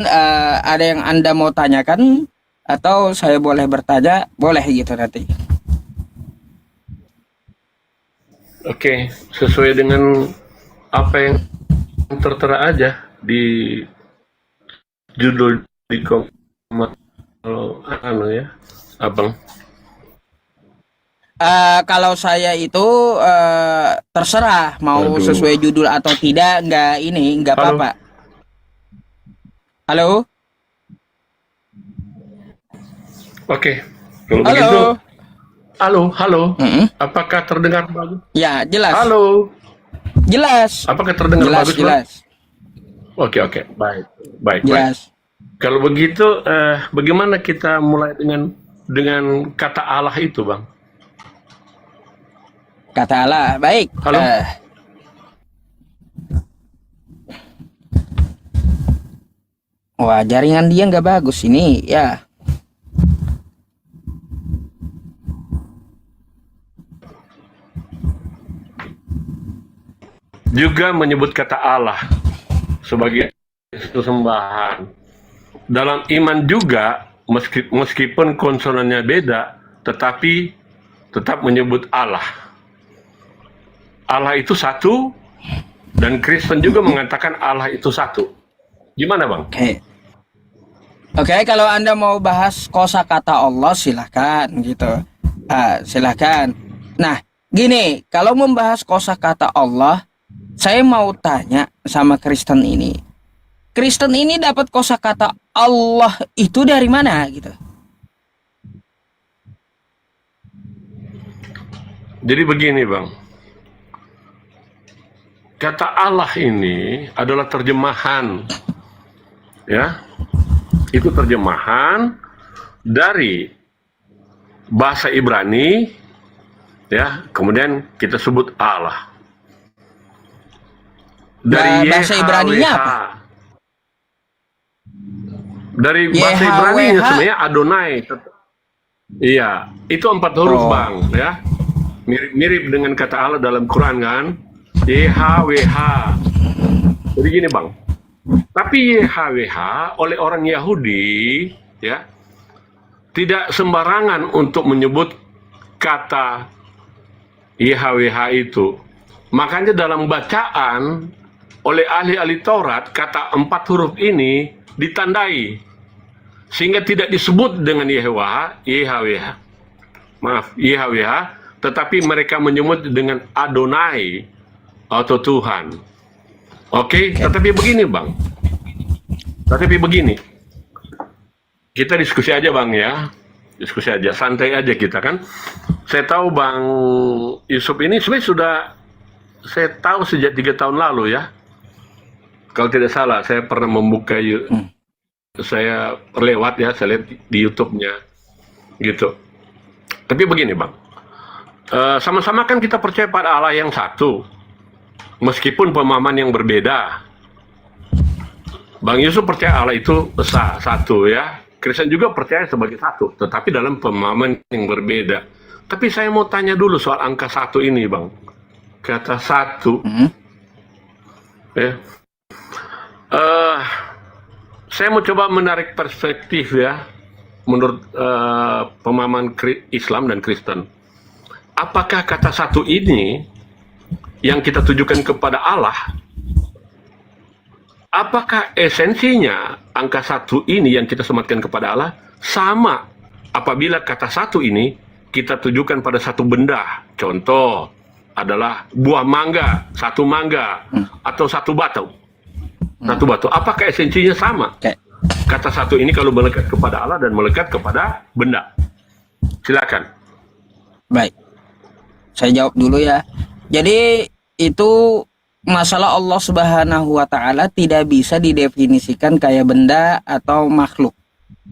ada yang Anda mau tanyakan atau saya boleh bertanya? Boleh gitu nanti. Oke, sesuai dengan apa yang tertera aja di judul di kalau ya, Abang. Kalau saya itu terserah mau Waduh. sesuai judul atau tidak, nggak Halo. apa-apa. Halo, Oke. Kalau begitu, halo. halo, halo. Mm-mm. Apakah terdengar bagus? Ya, jelas, Halo. jelas, Apakah terdengar jelas, bagus, Bang? jelas, Oke, oke. Baik. Baik, baik. jelas. Kalau begitu, bagaimana kita mulai dengan kata Allah itu, Bang? Kata Allah, baik. Halo? Wah, jaringan dia nggak bagus ini, ya. Juga menyebut kata Allah sebagai sesembahan. Dalam iman juga, meskipun konsonannya beda, tetapi tetap menyebut Allah. Allah itu satu, dan Kristen juga mengatakan Allah itu satu. Gimana, Bang? Oke, oke. Kalau Anda mau bahas kosakata Allah, silahkan gitu. Silahkan. Nah, gini, kalau membahas kosakata Allah, saya mau tanya sama Kristen ini. Kristen ini dapat kosakata Allah itu dari mana gitu? Jadi begini, Bang. Kata Allah ini adalah terjemahan, ya. Itu terjemahan dari bahasa Ibrani, ya. Kemudian kita sebut Allah. Dari Bahasa Ibraninya apa? Dari bahasa Ibrani YHWH. sebenarnya Adonai. Iya, itu 4 huruf, Oh, Bang, ya. Mirip-mirip dengan kata Allah dalam Quran kan. YHWH. Jadi gini, Bang. Tapi YHWH oleh orang Yahudi, ya, tidak sembarangan untuk menyebut kata YHWH itu. Makanya dalam bacaan oleh ahli-ahli Taurat, kata 4 huruf ini ditandai sehingga tidak disebut dengan YHWH, maaf, YHWH, tetapi mereka menyebut dengan Adonai atau Tuhan. Oke, tetapi begini, Bang. Tetapi begini, kita diskusi aja, Bang, ya. Diskusi aja, santai aja kita kan. Saya tahu Bang Yusuf ini sebenarnya sudah saya tahu sejak 3 tahun lalu, ya. Kalau tidak salah, saya pernah membuka saya lewat, ya, saya lihat di YouTube-nya gitu. Tapi begini, Bang, sama-sama kan kita percaya pada Allah yang satu, meskipun pemahaman yang berbeda. Bang Yusuf percaya Allah itu satu, ya. Kristen juga percaya sebagai satu, tetapi dalam pemahaman yang berbeda. Tapi saya mau tanya dulu soal angka 1 ini, Bang. Kata 1, ya. Saya mau coba menarik perspektif, ya, menurut pemahaman Islam dan Kristen. Apakah kata 1 ini yang kita tujukan kepada Allah, apakah esensinya angka 1 ini yang kita sematkan kepada Allah sama apabila kata 1 ini kita tujukan pada satu benda? Contoh adalah buah mangga, satu mangga, atau satu batu. Satu batu. Apakah esensinya sama? oke. Kata 1 ini kalau melekat kepada Allah dan melekat kepada benda. Silakan. Baik. Saya jawab dulu ya. Jadi itu masalah Allah Subhanahu wa taala tidak bisa didefinisikan kayak benda atau makhluk.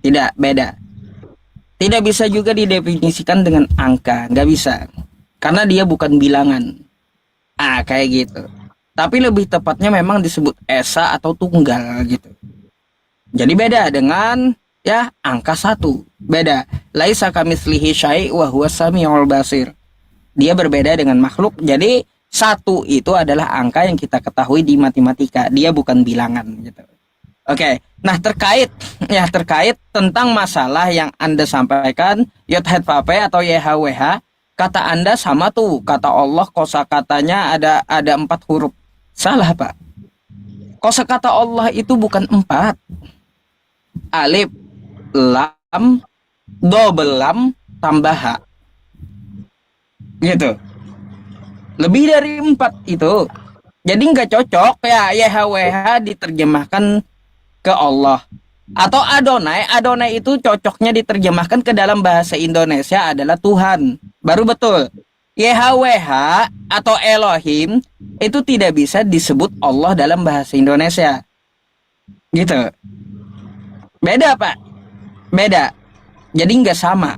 Tidak, beda. Tidak bisa juga didefinisikan dengan angka, nggak bisa. Karena dia bukan bilangan. Kayak gitu. Tapi lebih tepatnya memang disebut esa atau tunggal gitu. Jadi beda dengan ya angka 1. Beda. Laisa kamitslihi syai' wa huwas samiul basir. Dia berbeda dengan makhluk. Jadi 1 itu adalah angka yang kita ketahui di matematika. Dia bukan bilangan gitu. Oke. Nah, terkait tentang masalah yang Anda sampaikan Yod Het Vape atau YHWH, kata Anda sama tuh, kata Allah kosakatanya ada 4 huruf. Salah, Pak. Kosakata Allah itu bukan 4. Alif, lam, double lam, tambah ha. Gitu. Lebih dari 4 itu. Jadi nggak cocok ya YHWH diterjemahkan ke Allah. Atau Adonai itu cocoknya diterjemahkan ke dalam bahasa Indonesia adalah Tuhan. Baru betul. YHWH atau Elohim itu tidak bisa disebut Allah dalam bahasa Indonesia. Gitu. Beda, Pak. Beda. Jadi nggak sama.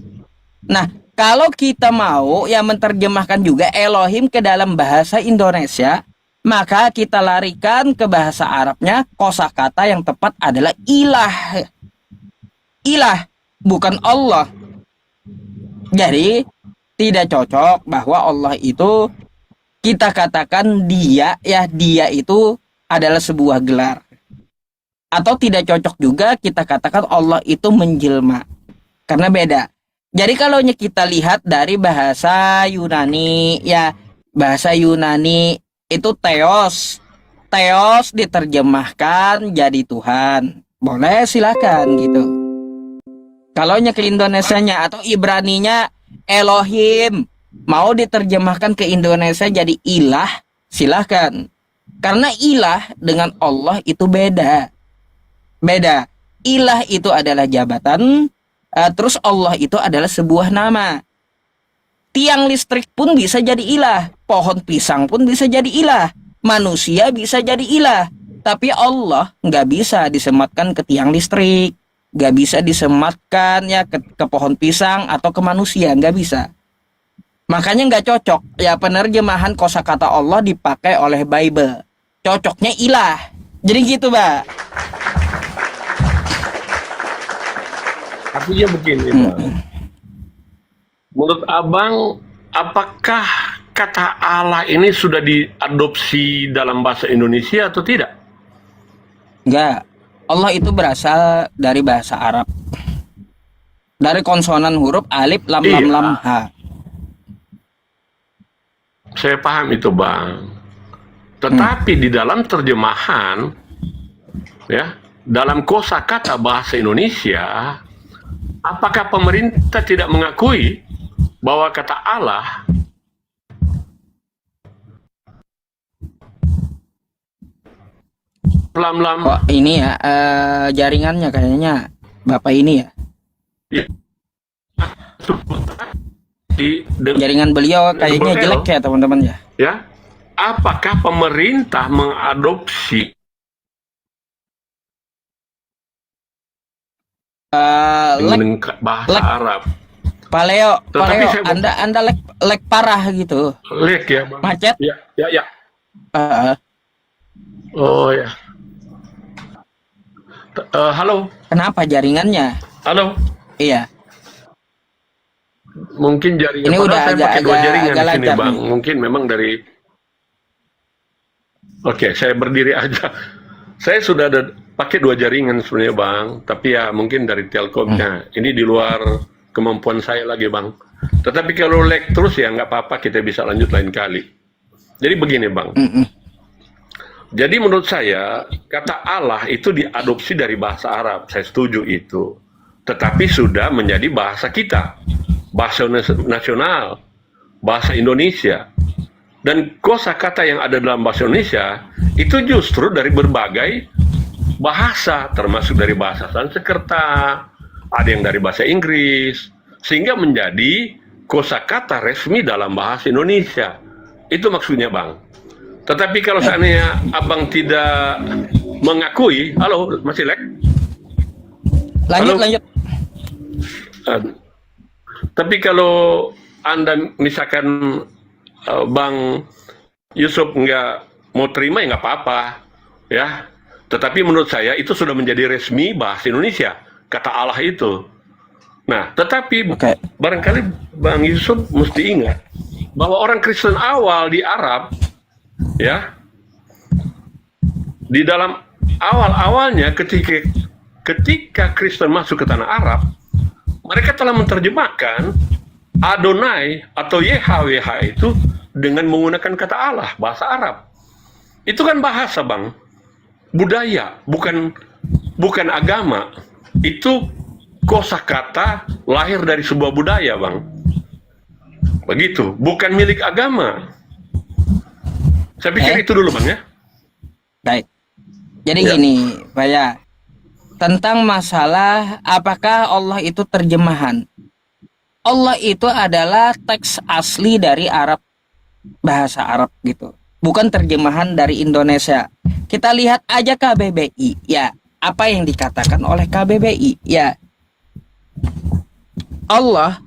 Nah, kalau kita mau yang menerjemahkan juga Elohim ke dalam bahasa Indonesia, maka kita larikan ke bahasa Arabnya, kosakata yang tepat adalah ilah. Ilah, bukan Allah. Jadi, tidak cocok bahwa Allah itu kita katakan dia itu adalah sebuah gelar. Atau tidak cocok juga kita katakan Allah itu menjelma. Karena beda. Jadi kalau kita lihat dari bahasa Yunani, ya bahasa Yunani itu Theos. Theos diterjemahkan jadi Tuhan. Boleh, silakan gitu. Kalau ke Indonesianya atau Ibraninya Elohim, mau diterjemahkan ke Indonesia jadi ilah, silakan. Karena ilah dengan Allah itu beda. Beda. Ilah itu adalah jabatan, terus Allah itu adalah sebuah nama. Tiang listrik pun bisa jadi ilah, pohon pisang pun bisa jadi ilah, manusia bisa jadi ilah. Tapi Allah nggak bisa disematkan ke tiang listrik, nggak bisa disematkan ya ke pohon pisang atau ke manusia, nggak bisa. Makanya nggak cocok ya penerjemahan kosakata Allah dipakai oleh Bible. Cocoknya ilah. Jadi gitu, Mbak. Artinya begini, Bang. Menurut Abang, apakah kata Allah ini sudah diadopsi dalam bahasa Indonesia atau tidak? Enggak. Allah itu berasal dari bahasa Arab. Dari konsonan huruf alif, lam, Iya. lam, ha. Saya paham itu, Bang. Tetapi di dalam terjemahan, ya, dalam kosakata bahasa Indonesia, apakah pemerintah tidak mengakui bahwa kata Allah lam-lam Kok ini ya jaringannya kayaknya Bapak ini ya. Jaringan beliau kayaknya jelek ya, teman-teman ya. Ya, apakah pemerintah mengadopsi Lek bahasa Arab? Paleo, Tetapi saya Anda lek parah gitu. lek ya, Bang. Macet. Ya. Uh, Oh ya. Halo. Kenapa jaringannya? Halo. Iya. Mungkin jaringan. Ini Padahal udah saya pakai dua jaringan di sini, lancar Bang. nih. Mungkin memang dari. Oke, saya berdiri aja. Saya sudah ada pakai dua jaringan sebenarnya, Bang. Tapi ya mungkin dari Telkomnya. Ini di luar kemampuan saya lagi, Bang. Tetapi kalau lag terus ya nggak apa-apa, kita bisa lanjut lain kali. Jadi begini, Bang. Jadi menurut saya, kata Allah itu diadopsi dari bahasa Arab. Saya setuju itu. Tetapi sudah menjadi bahasa kita. Bahasa nasional. Bahasa Indonesia. Dan kosakata yang ada dalam bahasa Indonesia, itu justru dari berbagai bahasa. Termasuk dari bahasa Sanskerta, ada yang dari bahasa Inggris. Sehingga menjadi kosakata resmi dalam bahasa Indonesia. Itu maksudnya, Bang. Tetapi kalau seandainya Abang tidak mengakui, halo, masih lag? Lanjut. Tapi kalau Anda misalkan Bang Yusuf nggak mau terima ya nggak apa-apa, ya. Tetapi menurut saya itu sudah menjadi resmi bahasa Indonesia, kata Allah itu. Nah, tetapi barangkali Bang Yusuf mesti ingat bahwa orang Kristen awal di Arab, ya, di dalam awal-awalnya ketika Kristen masuk ke tanah Arab, mereka telah menerjemahkan Adonai atau YHWH itu dengan menggunakan kata Allah, bahasa Arab. Itu kan bahasa, Bang. Budaya, bukan agama. Itu kosakata lahir dari sebuah budaya, Bang. Begitu, bukan milik agama. Saya pikir itu dulu, Bang, ya. Baik. Jadi Ya. gini, Pak ya. Tentang masalah apakah Allah itu terjemahan. Allah itu adalah teks asli dari Arab, bahasa Arab gitu. Bukan terjemahan dari Indonesia. Kita lihat aja KBBI, ya. Apa yang dikatakan oleh KBBI, ya. Allah,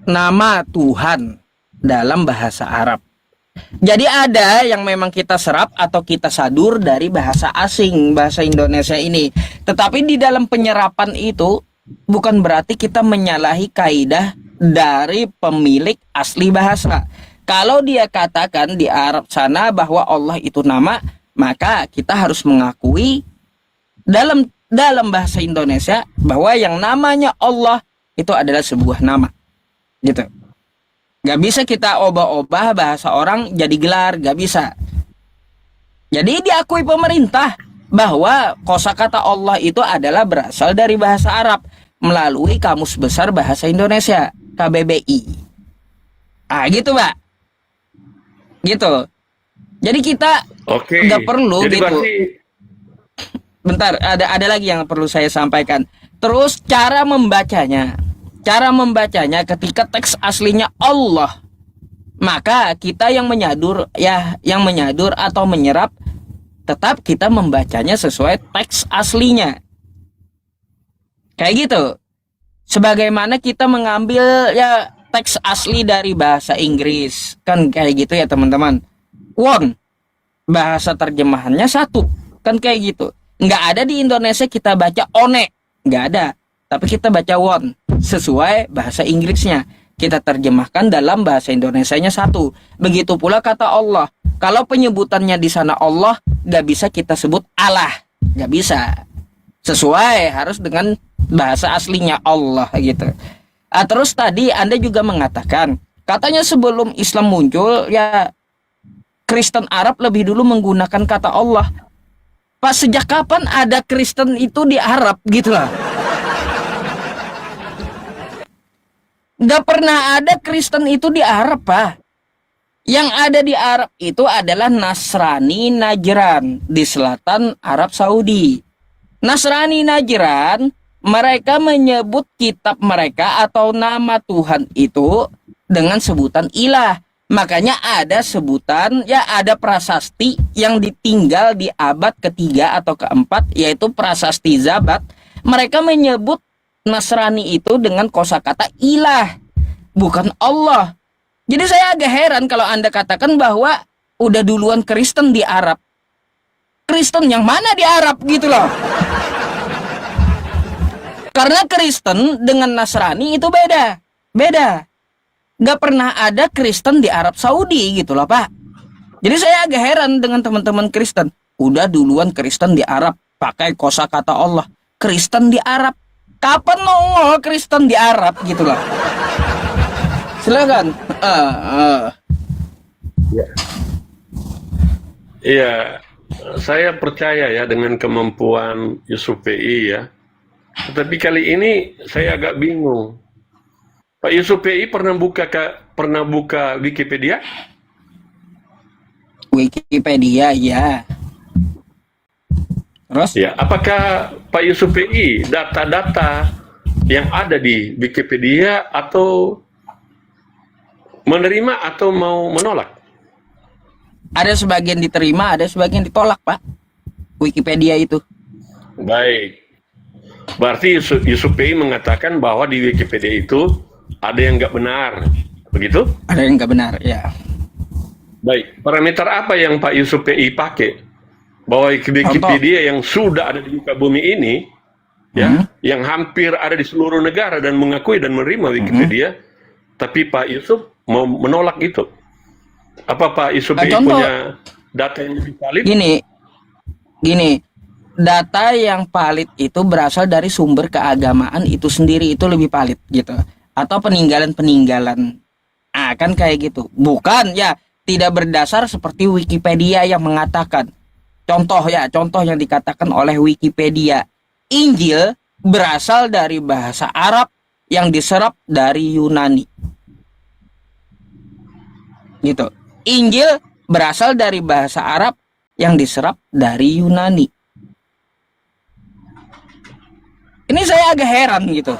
nama Tuhan dalam bahasa Arab. Jadi ada yang memang kita serap atau kita sadur dari bahasa asing, bahasa Indonesia ini. Tetapi di dalam penyerapan itu bukan berarti kita menyalahi kaidah dari pemilik asli bahasa. Kalau dia katakan di Arab sana bahwa Allah itu nama, maka kita harus mengakui dalam bahasa Indonesia bahwa yang namanya Allah itu adalah sebuah nama. Gitu. Gak bisa kita obah-obah bahasa orang jadi gelar, gak bisa. Jadi diakui pemerintah bahwa kosakata Allah itu adalah berasal dari bahasa Arab melalui Kamus Besar Bahasa Indonesia, KBBI. Ah gitu, Pak. Gitu. Jadi kita Oke. nggak perlu Jadi gitu. berarti Bentar, ada lagi yang perlu saya sampaikan. Terus cara membacanya. Cara membacanya ketika teks aslinya Allah, maka kita yang menyadur atau menyerap tetap kita membacanya sesuai teks aslinya. Kayak gitu. Sebagaimana kita mengambil ya teks asli dari bahasa Inggris. Kan kayak gitu ya, teman-teman. Won, bahasa terjemahannya satu. Kan kayak gitu. Nggak ada di Indonesia kita baca one. Nggak ada. Tapi kita baca won sesuai bahasa Inggrisnya. Kita terjemahkan dalam bahasa Indonesianya satu. Begitu pula kata Allah. Kalau penyebutannya di sana Allah, nggak bisa kita sebut Allah. Nggak bisa. Sesuai harus dengan bahasa aslinya Allah gitu. Terus tadi Anda juga mengatakan, katanya sebelum Islam muncul, ya Kristen Arab lebih dulu menggunakan kata Allah. Pak, sejak kapan ada Kristen itu di Arab gitu lah? Gak pernah ada Kristen itu di Arab, Pak. Yang ada di Arab itu adalah Nasrani Najran di selatan Arab Saudi. Nasrani Najran, mereka menyebut kitab mereka atau nama Tuhan itu dengan sebutan ilah. Makanya ada sebutan, ya ada prasasti yang ditinggal di abad ketiga atau keempat, yaitu prasasti Zabat. Mereka menyebut Nasrani itu dengan kosakata ilah, bukan Allah. Jadi saya agak heran kalau Anda katakan bahwa udah duluan Kristen di Arab. Kristen yang mana di Arab gitu loh. Karena Kristen dengan Nasrani itu beda. Beda. Gak pernah ada Kristen di Arab Saudi gitu loh, Pak. Jadi saya agak heran dengan teman-teman Kristen. Udah duluan Kristen di Arab, pakai kosakata Allah. Kristen di Arab. Kapan nongol Kristen di Arab gitu loh. Silakan. Iya, saya percaya ya dengan kemampuan Yusuf PI ya. Tetapi kali ini saya agak bingung. Pak Yusuf PI pernah buka Wikipedia? Wikipedia ya. Terus? Ya, apakah Pak Yusuf PI data-data yang ada di Wikipedia atau menerima atau mau menolak? Ada sebagian diterima, ada sebagian ditolak, Pak. Wikipedia itu. Baik. Berarti Yusuf PI mengatakan bahwa di Wikipedia itu ada yang nggak benar, begitu? Ada yang nggak benar, ya. Baik. Parameter apa yang Pak Yusuf PI pakai? Bahwa Wikipedia yang sudah ada di muka bumi ini, ya, yang hampir ada di seluruh negara dan mengakui dan menerima Wikipedia, tapi Pak Yusuf mau menolak itu. Apa Pak Yusuf PI punya data yang lebih valid? Gini, data yang valid itu berasal dari sumber keagamaan itu sendiri, itu lebih valid gitu, atau peninggalan-peninggalan. Kan kayak gitu, bukan ya, tidak berdasar seperti Wikipedia yang mengatakan, contoh yang dikatakan oleh Wikipedia, Injil berasal dari bahasa Arab yang diserap dari Yunani gitu. Injil berasal dari bahasa Arab yang diserap dari Yunani. Ini saya agak heran gitu.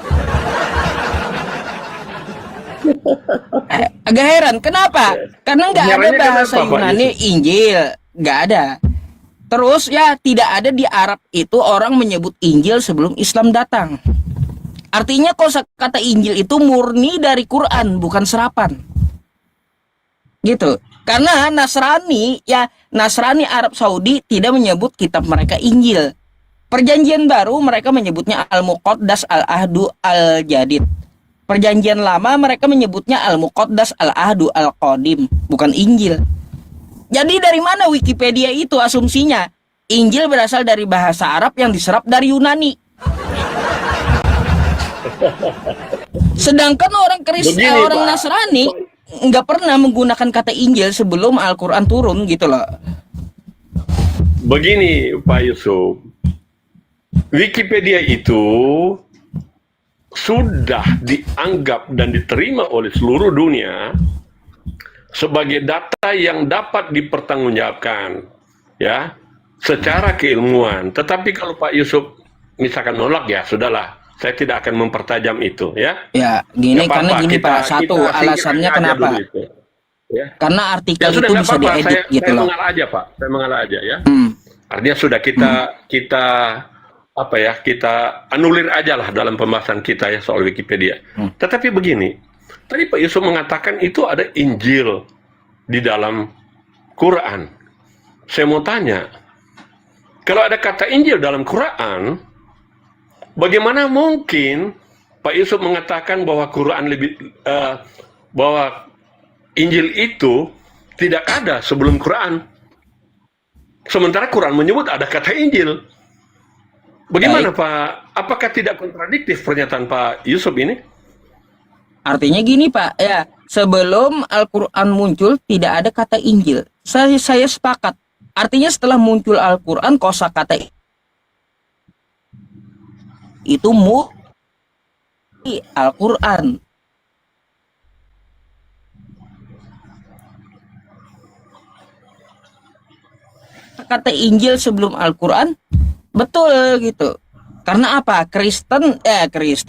Agak heran, kenapa? Karena nggak ada Herannya bahasa kenapa, Pak Yunani Yusuf? Injil, nggak ada. Terus ya tidak ada di Arab itu orang menyebut Injil sebelum Islam datang. Artinya kosakata Injil itu murni dari Quran, bukan serapan. Gitu. Karena Nasrani Arab Saudi tidak menyebut kitab mereka Injil. Perjanjian baru mereka menyebutnya Al-Muqaddas Al-Ahdu Al-Jadid. Perjanjian lama mereka menyebutnya Al-Muqaddas Al-Ahdu Al-Qadim, bukan Injil. Jadi dari mana Wikipedia itu asumsinya? Injil berasal dari bahasa Arab yang diserap dari Yunani. Sedangkan orang Pak. Nasrani nggak pernah menggunakan kata Injil sebelum Al-Quran turun gitu loh. Begini Pak Yusuf, Wikipedia itu sudah dianggap dan diterima oleh seluruh dunia sebagai data yang dapat dipertanggungjawabkan ya secara keilmuan. Tetapi kalau Pak Yusuf misalkan nolak, ya sudahlah, saya tidak akan mempertajam itu ya. Ya gini, Nggak karena apa-apa, gini Pak, satu kita alasannya singkirkan aja kenapa? dulu itu, ya. Karena artikel Ya sudah, itu nggak bisa apa-apa, diedit gitu saya loh. mengalah aja Pak, saya mengalah aja ya. Hmm. Artinya sudah kita apa ya, kita anulir aja lah dalam pembahasan kita ya soal Wikipedia. Tetapi begini, tadi Pak Yusuf mengatakan itu ada Injil di dalam Quran. Saya mau tanya, kalau ada kata Injil dalam Quran, bagaimana mungkin Pak Yusuf mengatakan bahwa bahwa Injil itu tidak ada sebelum Quran? Sementara Quran menyebut ada kata Injil. Bagaimana Pak? Apakah tidak kontradiktif pernyataan Pak Yusuf ini? Artinya gini Pak, ya sebelum Al-Quran muncul tidak ada kata Injil. Saya sepakat. Artinya setelah muncul Al-Quran, kosakata itu Al-Quran. Kata Injil sebelum Al-Quran, betul gitu. Karena apa? Kristen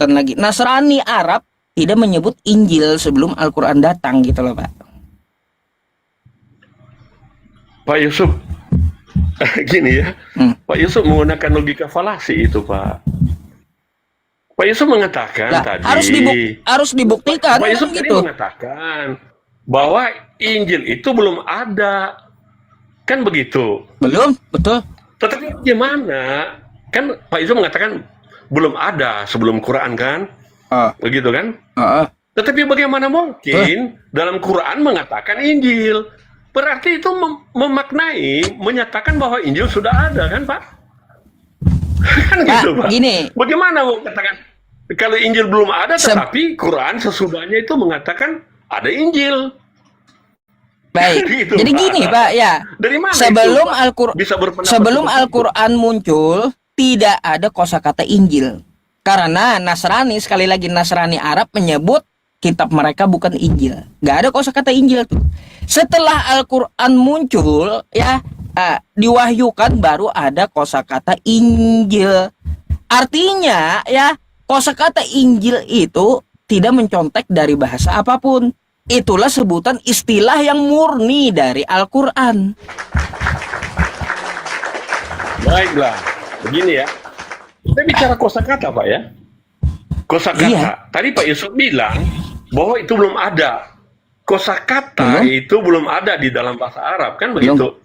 lagi, Nasrani Arab tidak menyebut Injil sebelum Al-Quran datang gitu loh Pak. Pak Yusuf, gini ya, Pak Yusuf menggunakan logika falasi itu Pak. Pak Yusuf mengatakan tadi harus dibuktikan Pak Yusuf kan tadi gitu. mengatakan bahwa Injil itu belum ada, kan begitu? Belum, betul. Tetapi gimana? Kan Pak Yusuf mengatakan belum ada sebelum Quran kan? Begitu kan? Tetapi bagaimana mungkin dalam Quran mengatakan Injil? Berarti itu memaknai, menyatakan bahwa Injil sudah ada kan Pak? Kan gitu Pak. Gini. Bagaimana mau katakan kalau Injil belum ada, tetapi Quran sesudahnya itu mengatakan ada Injil? Baik. Gitu, Jadi Pak. gini Pak ya. Dari mana sebelum itu, sebelum Al-Quran muncul tidak ada kosakata Injil. Karena Nasrani, sekali lagi Nasrani Arab menyebut kitab mereka bukan Injil. Gak ada kosakata Injil tuh. Setelah Al-Quran muncul ya, diwahyukan baru ada kosakata Injil. Artinya ya, kosakata Injil itu tidak mencontek dari bahasa apapun. Itulah sebutan istilah yang murni dari Al-Quran. Baiklah, begini ya. Kita bicara kosakata Pak ya. Kosakata. Iya. Tadi Pak Yusuf bilang bahwa itu belum ada. Kosakata itu belum ada di dalam bahasa Arab, kan begitu?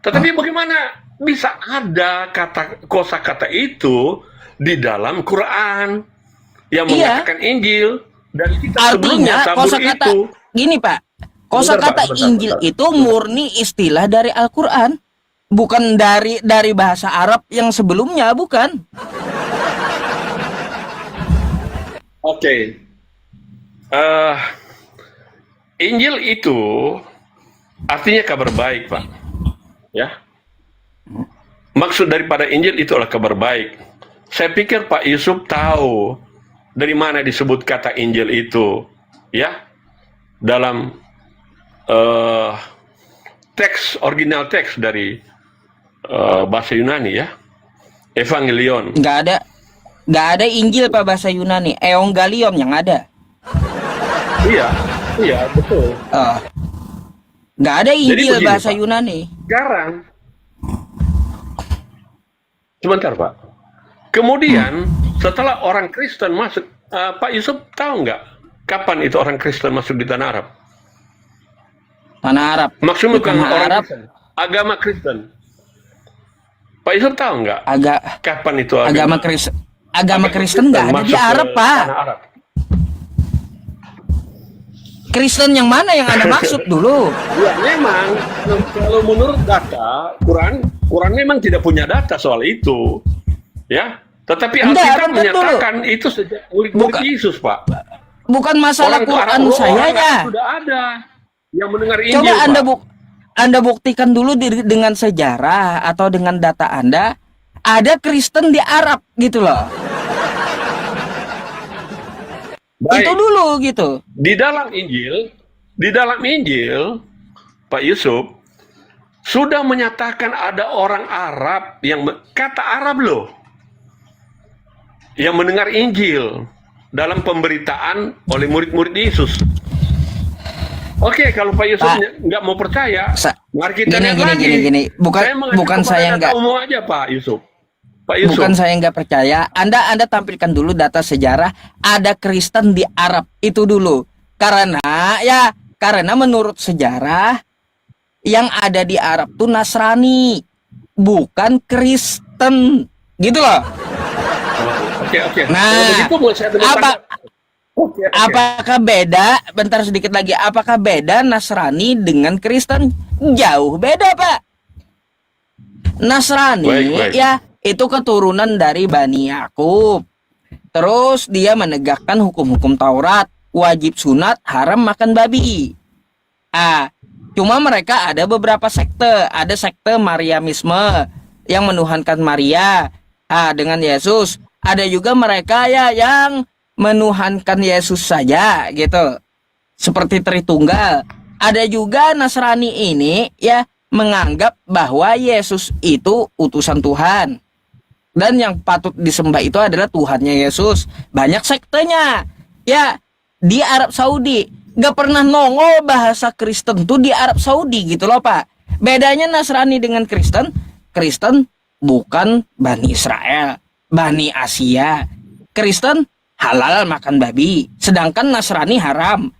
Tetapi bagaimana bisa ada kata kosakata itu di dalam Quran yang mengatakan Injil? Dan kita sebelumnya Artinya kosakata itu. gini Pak, kosakata Injil itu murni istilah dari Al-Quran. bukan dari bahasa Arab yang sebelumnya, bukan. Oke. Eh, Injil itu artinya kabar baik, Pak. Ya. Maksud daripada Injil itu adalah kabar baik. Saya pikir Pak Yusuf tahu dari mana disebut kata Injil itu, ya, dalam original teks dari bahasa Yunani, ya, Evangelion. Nggak ada Injil Pak bahasa Yunani, Evangelion yang ada. Iya, iya betul. Nggak ada Injil begini, bahasa Pak. Yunani. Sekarang, sebentar Pak. Kemudian setelah orang Kristen masuk, Pak Yusuf tahu nggak kapan itu orang Kristen masuk di tanah Arab? Tanah Arab. Maksudnya bukan Tanah orang Arab. Kristen, agama Kristen. Pak Yusuf tahu nggak kapan itu Agama Kristen nggak ada di masuk ke Arab, Pak. tanah Arab? Kristen yang mana yang Anda maksud dulu? Ya memang, kalau menurut data Quran memang tidak punya data soal itu, ya. Tetapi Alkitab menyatakan itu sejak murid-murid Yesus, Pak. Bukan masalah Quran sayanya. Sudah ada yang mendengar Injil. Coba Pak. Anda buktikan dulu dengan sejarah atau dengan data Anda ada Kristen di Arab gitu loh. Baik. Itu dulu gitu. Di dalam Injil, Pak Yusuf sudah menyatakan ada orang Arab yang kata Arab loh, yang mendengar Injil dalam pemberitaan oleh murid-murid Yesus. Oke, kalau Pak Yusuf nggak mau percaya, mari kita lihat lagi. Gini. Bukan saya nggak. Umum aja Pak Yusuf. Pak Yusuf. Bukan saya nggak percaya. Anda tampilkan dulu data sejarah ada Kristen di Arab itu dulu. Karena menurut sejarah yang ada di Arab tuh Nasrani, bukan Kristen, gitu loh. Oke. Nah, apakah beda? Bentar sedikit lagi. Apakah beda Nasrani dengan Kristen? Jauh beda, Pak. Nasrani baik. ya itu keturunan dari Bani Yakub. Terus dia menegakkan hukum-hukum Taurat, wajib sunat, haram makan babi. Cuma mereka ada beberapa sekte. Ada sekte Mariamisme yang menuhankan Maria dengan Yesus. Ada juga mereka yang menuhankan Yesus saja gitu. Seperti Tritunggal. Ada juga Nasrani ini menganggap bahwa Yesus itu utusan Tuhan. Dan yang patut disembah itu adalah Tuhannya Yesus. Banyak sektenya. Ya, di Arab Saudi. Gak pernah nongol bahasa Kristen tuh di Arab Saudi gitu loh, Pak. Bedanya Nasrani dengan Kristen. Kristen bukan Bani Israel, Bani Asia. Kristen halal makan babi. Sedangkan Nasrani haram.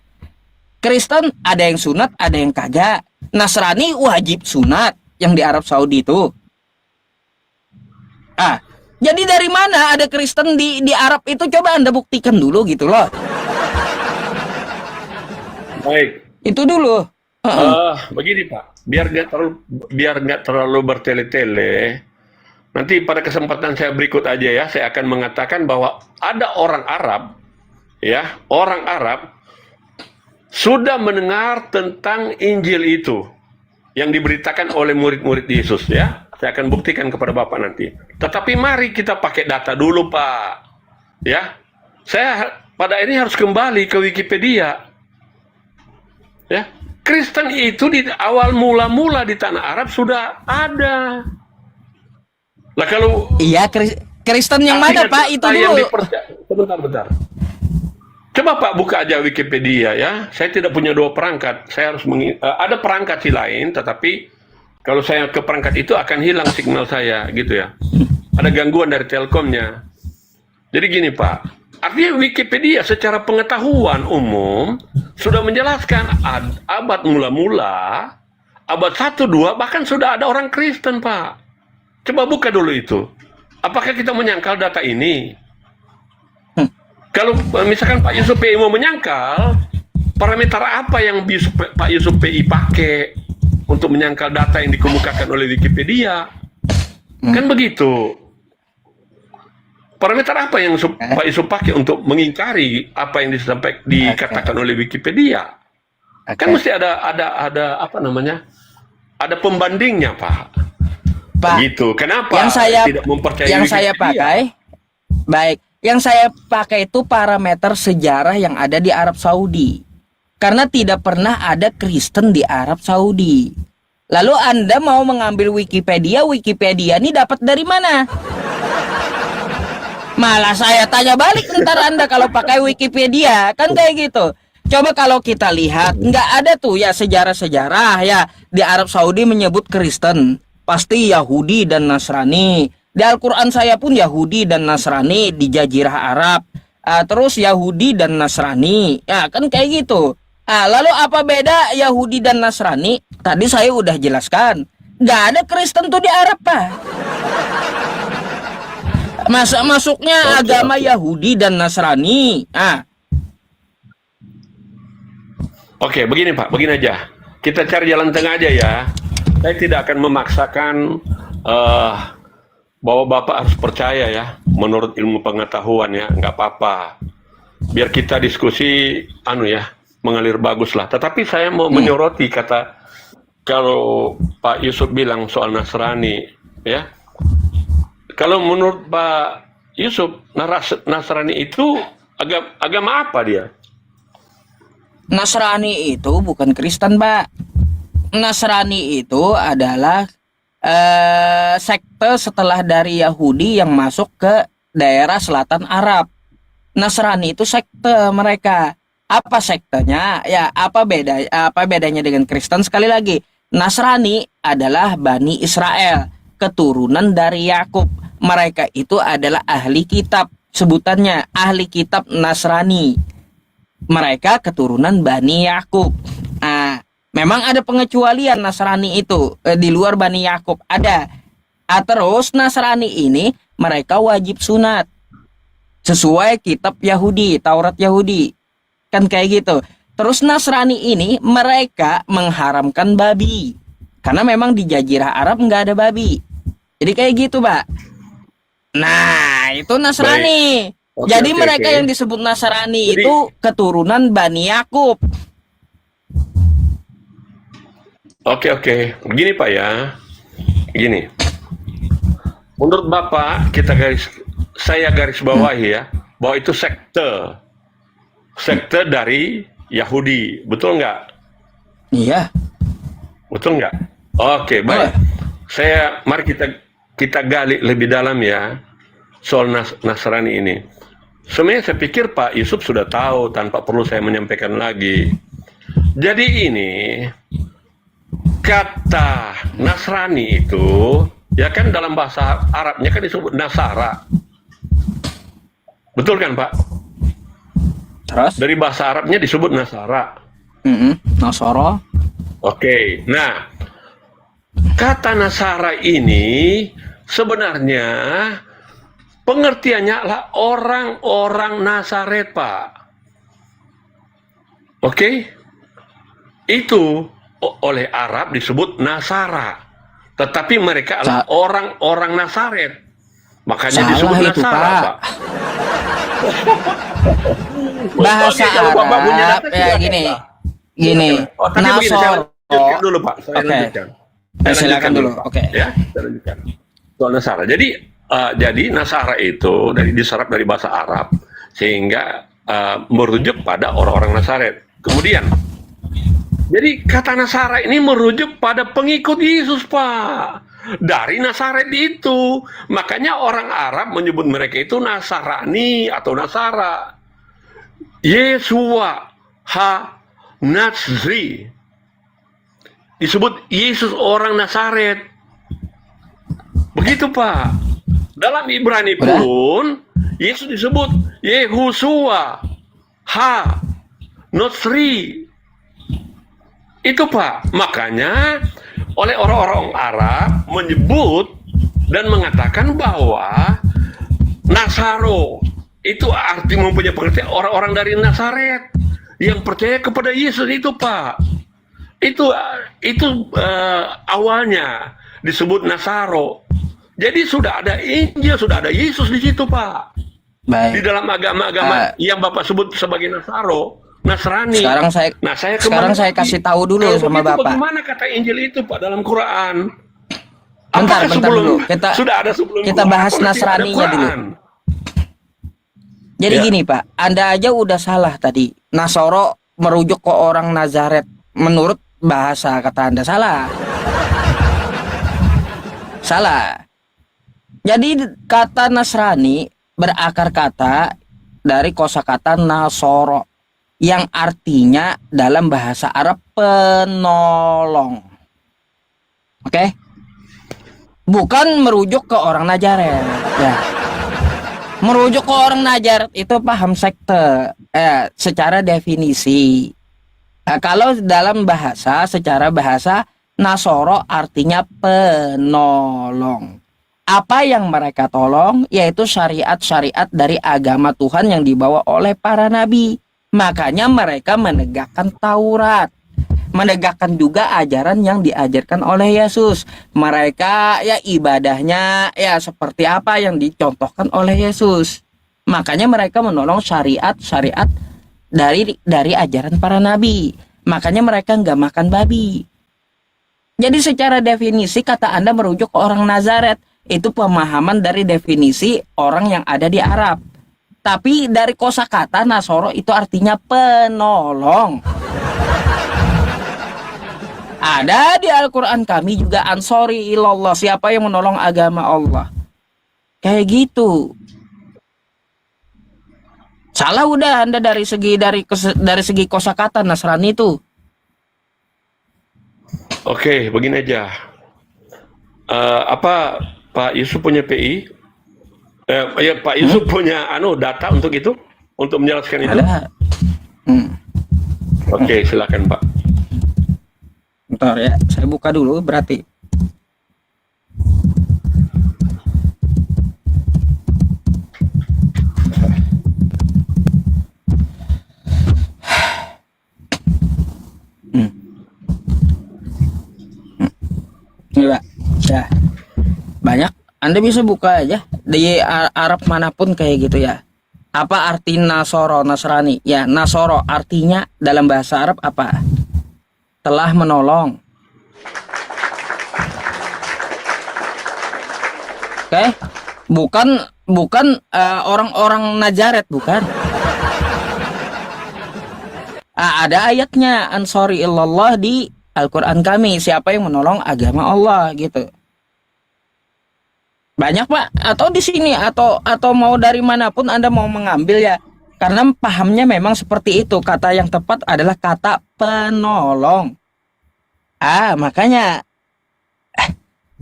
Kristen ada yang sunat, ada yang kagak. Nasrani wajib sunat yang di Arab Saudi itu. Jadi dari mana ada Kristen di Arab itu? Coba Anda buktikan dulu gitu loh. Baik. Itu dulu. Begini Pak, biar nggak terlalu bertele-tele. Nanti pada kesempatan saya berikut aja ya, saya akan mengatakan bahwa ada orang Arab, orang Arab sudah mendengar tentang Injil itu yang diberitakan oleh murid-murid Yesus ya. Saya akan buktikan kepada Bapak nanti. Tetapi mari kita pakai data dulu, Pak. Ya. Saya pada ini harus kembali ke Wikipedia. Ya. Kristen itu di awal mula-mula di tanah Arab sudah ada. Lah kalau Kristen yang mana, Pak? Itu dulu. Sebentar. Coba Pak buka aja Wikipedia ya. Saya tidak punya dua perangkat. Saya harus ada perangkat lain, tetapi kalau saya ke perangkat itu akan hilang signal saya, gitu ya. Ada gangguan dari Telkomnya. Jadi gini Pak, artinya Wikipedia secara pengetahuan umum sudah menjelaskan abad mula-mula, abad 1, 2, bahkan sudah ada orang Kristen Pak. Coba buka dulu itu. Apakah kita menyangkal data ini? Kalau misalkan Pak Yusuf PI mau menyangkal, parameter apa yang Pak Yusuf PI pakai untuk menyangkal data yang dikemukakan oleh Wikipedia. Kan begitu. Parameter apa yang Pak Yusuf pakai untuk mengingkari apa yang dikatakan oleh Wikipedia? Kan mesti ada apa namanya? Ada pembandingnya, Pak. Begitu. Kenapa yang saya tidak mempercayai yang Wikipedia? saya pakai baik, yang saya pakai itu parameter sejarah yang ada di Arab Saudi. Karena tidak pernah ada Kristen di Arab Saudi. Lalu Anda mau mengambil Wikipedia ini dapat dari mana? Malah saya tanya balik ntar Anda kalau pakai Wikipedia, kan kayak gitu. Coba kalau kita lihat, nggak ada tuh ya sejarah-sejarah ya di Arab Saudi menyebut Kristen, pasti Yahudi dan Nasrani. Di Al-Quran saya pun Yahudi dan Nasrani di Jazirah Arab. Terus Yahudi dan Nasrani, ya kan kayak gitu. Lalu apa beda Yahudi dan Nasrani? Tadi saya udah jelaskan, nggak ada Kristen tuh di Arab, Pak. Masuknya agama Yahudi dan Nasrani. Oke, begini Pak, begini aja. Kita cari jalan tengah aja ya. Saya tidak akan memaksakan bahwa Bapak harus percaya ya, menurut ilmu pengetahuan ya, nggak apa-apa. Biar kita diskusi, mengalir bagus lah. Tetapi saya mau menyoroti kata, kalau Pak Yusuf bilang soal Nasrani, ya. Kalau menurut Pak Yusuf, Nasrani itu agama apa dia? Nasrani itu bukan Kristen, Pak. Nasrani itu adalah sekte setelah dari Yahudi yang masuk ke daerah selatan Arab. Nasrani itu sekte mereka. Apa sektenya? Ya, apa bedanya dengan Kristen? Sekali lagi, Nasrani adalah Bani Israel, keturunan dari Yakub. Mereka itu adalah ahli kitab, sebutannya ahli kitab Nasrani. Mereka keturunan Bani Yakub. Memang ada pengecualian Nasrani itu di luar Bani Yakub ada. Terus Nasrani ini mereka wajib sunat sesuai kitab Yahudi, Taurat Yahudi, kan kayak gitu. Terus Nasrani ini mereka mengharamkan babi karena memang di Jazirah Arab nggak ada babi. Jadi kayak gitu, Pak. Nah, itu Nasrani. Jadi mereka yang disebut Nasrani itu keturunan Bani Yakub. Oke. Begini Pak ya. Gini. Menurut Bapak, saya garis bawahi ya, bahwa itu sekte. Sekte dari Yahudi. Betul nggak? Iya. Betul nggak? Oke, baik. Mari kita gali lebih dalam ya soal Nasrani ini. Sebenarnya saya pikir Pak Yusuf sudah tahu tanpa perlu saya menyampaikan lagi. Jadi ini kata Nasrani itu ya kan dalam bahasa Arabnya kan disebut Nasara. Betul kan Pak? Terus? Dari bahasa Arabnya disebut Nasara. Nasara. Oke, nah kata Nasara ini sebenarnya pengertiannya adalah orang-orang Nazaret, Pak. Oke? Itu oleh Arab disebut Nasara. Tetapi mereka adalah orang-orang Nazaret. Makanya disebut itu, Nasara, Pak. Bahasa Arab ya gini. Nasor. Lanjutkan dulu, Pak. Saya lanjutkan. Silakan dulu. Oke. Ya, saya lanjutkan. Soal Nasara. Jadi Nasara itu diserap dari bahasa Arab sehingga merujuk pada orang-orang Nazaret. Kemudian, jadi kata Nasara ini merujuk pada pengikut Yesus, Pak. Dari Nazaret itu. Makanya orang Arab menyebut mereka itu Nasarani atau Nasara. Yesua ha-Nazri. Disebut Yesus orang Nazaret. Begitu, Pak. Dalam Ibrani pun Yesus disebut Yehusua ha-Nazri. Itu, Pak. Makanya oleh orang-orang Arab menyebut dan mengatakan bahwa Nasaro itu arti mempunyai pengertian orang-orang dari Nazaret yang percaya kepada Yesus itu, Pak. itu awalnya disebut Nasaro. Jadi sudah ada Injil, sudah ada Yesus di situ, Pak. Di Baik. dalam agama-agama yang Bapak sebut sebagai Nasaro, Nasrani. Sekarang saya kasih tahu dulu kalau sama begitu, Bapak. bagaimana kata Injil itu, Pak, dalam Quran? Bentar Apakah dulu. sudah ada sebelum Kita Quran, bahas atau nanti ada Nasraninya dulu. Quran? Jadi Ya. gini Pak, Anda aja udah salah tadi. Nasoro merujuk ke orang Nazaret. Menurut bahasa kata Anda salah. Salah. Jadi kata Nasrani berakar kata dari kosakata Nasoro yang artinya dalam bahasa Arab penolong. Oke? Bukan merujuk ke orang Nazaret. Ya. Merujuk ke orang Nazaret itu paham sekte. Secara definisi. Kalau dalam bahasa, secara bahasa Nasoro artinya penolong. Apa yang mereka tolong yaitu syariat-syariat dari agama Tuhan yang dibawa oleh para nabi. Makanya mereka menegakkan Taurat. Menegakkan juga ajaran yang diajarkan oleh Yesus. Mereka ya ibadahnya ya seperti apa yang dicontohkan oleh Yesus. Makanya mereka menolong syariat-syariat dari ajaran para nabi. Makanya mereka nggak makan babi. Jadi secara definisi kata Anda merujuk ke orang Nazaret. Itu pemahaman dari definisi orang yang ada di Arab. Tapi dari kosakata Nasoro itu artinya penolong. Ada di Al-Quran kami juga ansori ilallah, siapa yang menolong agama Allah. Kayak gitu. Salah udah Anda dari segi kosakata Nasrani itu. Oke, begini aja. Apa Pak Yusuf punya PI? Ya, Pak Yusuf punya data untuk itu, untuk menjelaskan itu. Ada. Oke, silakan Pak. Bentar ya, saya buka dulu berarti. Ini Pak, ya banyak. Anda bisa buka aja di Arab manapun kayak gitu ya. Apa arti Nasoro, Nasrani? Ya, Nasoro artinya dalam bahasa Arab apa? Telah menolong. Oke, bukan orang-orang Nazaret, bukan. Ada ayatnya ansori illallah di Al-Quran kami, siapa yang menolong agama Allah gitu. Banyak Pak, atau di sini atau mau dari manapun Anda mau mengambil ya. Karena pahamnya memang seperti itu. Kata yang tepat adalah kata penolong. Makanya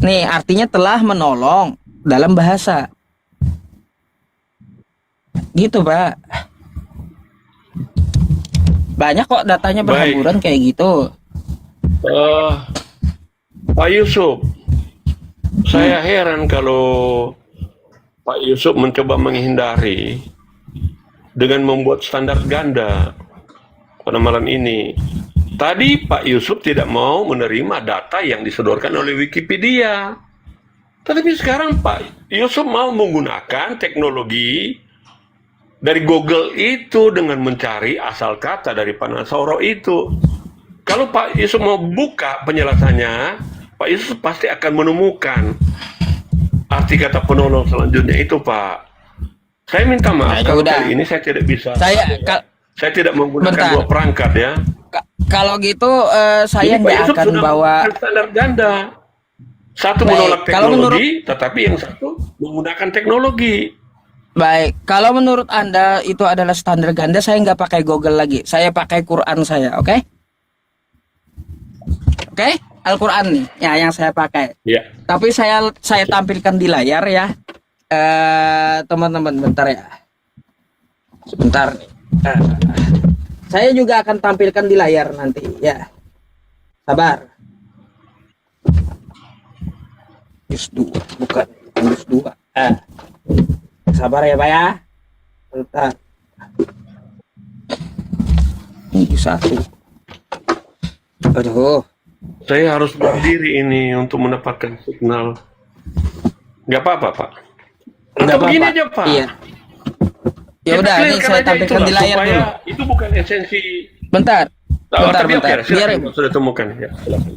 nih artinya telah menolong dalam bahasa. Gitu Pak. Banyak kok datanya berhamburan kayak gitu. Pak Yusuf, saya heran kalau Pak Yusuf mencoba menghindari dengan membuat standar ganda pada malam ini. Tadi Pak Yusuf tidak mau menerima data yang disodorkan oleh Wikipedia. Tetapi sekarang Pak Yusuf mau menggunakan teknologi dari Google itu dengan mencari asal kata dari Nasoro itu. Kalau Pak Yusuf mau buka penjelasannya, Pak Yusuf pasti akan menemukan arti kata penolong selanjutnya itu, Pak. Saya minta maaf kalau kali ini saya tidak bisa. Saya tidak menggunakan dua perangkat ya. Kalau gitu saya nggak akan bawa standar ganda. Satu menolak teknologi, tetapi yang satu menggunakan teknologi. Baik, kalau menurut Anda itu adalah standar ganda, saya nggak pakai Google lagi. Saya pakai Quran saya, oke? Oke, Al-Quran nih, ya yang saya pakai. Ya. Tapi saya tampilkan di layar ya, teman-teman. Bentar ya, sebentar. Saya juga akan tampilkan di layar nanti, ya. Sabar. Juz 2, bukan Juz 2. Sabar ya Pak ya. Bentar. Ini 1. Aduh. Saya harus berdiri ini untuk mendapatkan signal. Nggak apa-apa, Pak. Nggak Atau begini apa-apa. aja, Pak. Iya. Ya Kita udah, ini clearkan saya aja tampilkan itulah, di layar supaya dulu. itu bukan esensi. Bentar. Bentar, Tapi oke, bentar. Biar silakan, sudah temukan. Ya, silakan.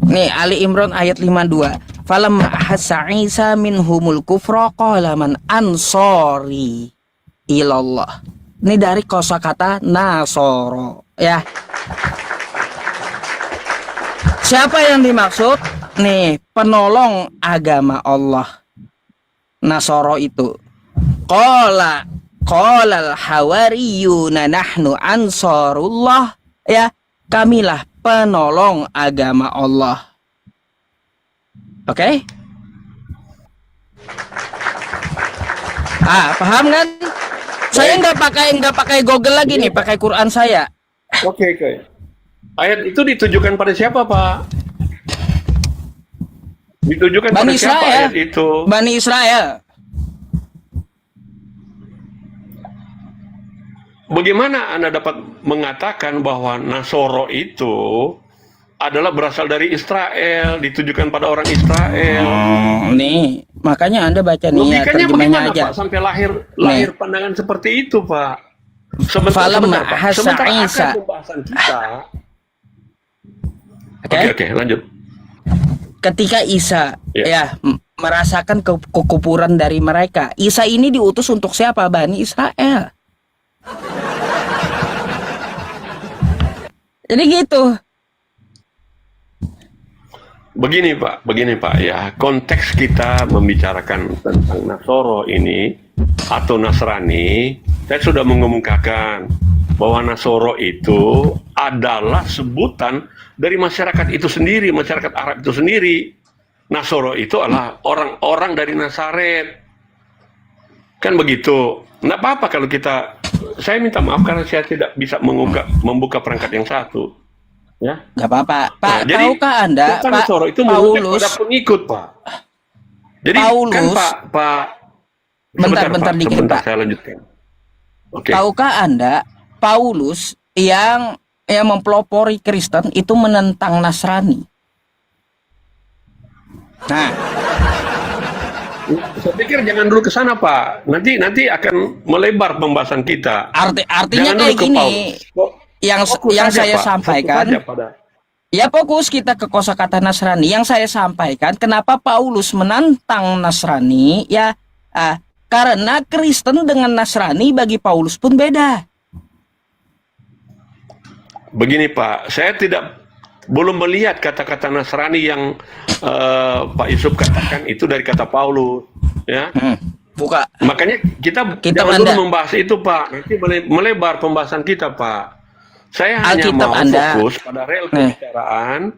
nih Ali Imran ayat 52. Falamma ahassa Isa minhumul kufra qala man ansori ilallah. Ini dari kosakata nasoro, ya. Siapa yang dimaksud? Nih, penolong agama Allah. Nasoro itu. Qala al-hawariyuna nahnu ansarullah. Ya, kamilah penolong agama Allah. Oke? Paham kan? Saya nggak pakai Google lagi nih, pakai Quran saya. Oke. Ayat itu ditujukan pada siapa, Pak? Ditujukan pada Bani siapa Israel. ayat itu? Bani Israel. Bagaimana Anda dapat mengatakan bahwa Nasoro itu adalah berasal dari Israel, ditujukan pada orang Israel? Nih, makanya Anda baca nih ya, Logikanya terjemahnya bagaimana, aja. Pak, sampai lahir pandangan seperti itu, Pak? Falamma Pak. ahassa Sementara Isa. akan pembahasan kita. Oke? Oke, lanjut. Ketika Isa Ya. merasakan kekufuran dari mereka, Isa ini diutus untuk siapa? Bani Israel. Jadi gitu. Begini Pak ya, konteks kita membicarakan tentang Nasoro ini atau Nasrani, saya sudah mengemukakan bahwa Nasoro itu adalah sebutan dari masyarakat itu sendiri, masyarakat Arab itu sendiri. Nasoro itu adalah orang-orang dari Nazaret. Kan begitu. Nggak apa-apa kalau saya minta maaf karena saya tidak bisa membuka perangkat yang satu. Ya. Gak apa-apa. Pak, Jadi, tahukah Anda, tentang Pak Nasoro itu Paulus, pada pengikut, Pak. Jadi Paulus, kan Pak, bentar dikit, sebentar Pak. saya lanjutkan. Oke. Tahukah Anda, Paulus yang mempelopori Kristen itu menentang Nasrani. Nah, saya pikir jangan dulu ke sana, Pak. Nanti akan melebar pembahasan kita. artinya Jangan kayak dulu ke gini. Paulus. Yang Fokus yang saja, saya Pak. sampaikan, Fokus saja pada. ya fokus kita ke kosakata Nasrani. Yang saya sampaikan, kenapa Paulus menantang Nasrani? Ya, karena Kristen dengan Nasrani bagi Paulus pun beda. Begini, Pak, saya belum melihat kata-kata Nasrani yang Pak Yusuf katakan itu dari kata Paulus, ya. Buka. Makanya kita jangan dulu membahas itu, Pak. Nanti melebar pembahasan kita, Pak. Saya hanya Alkitab mau Anda. fokus pada real pembicaraan.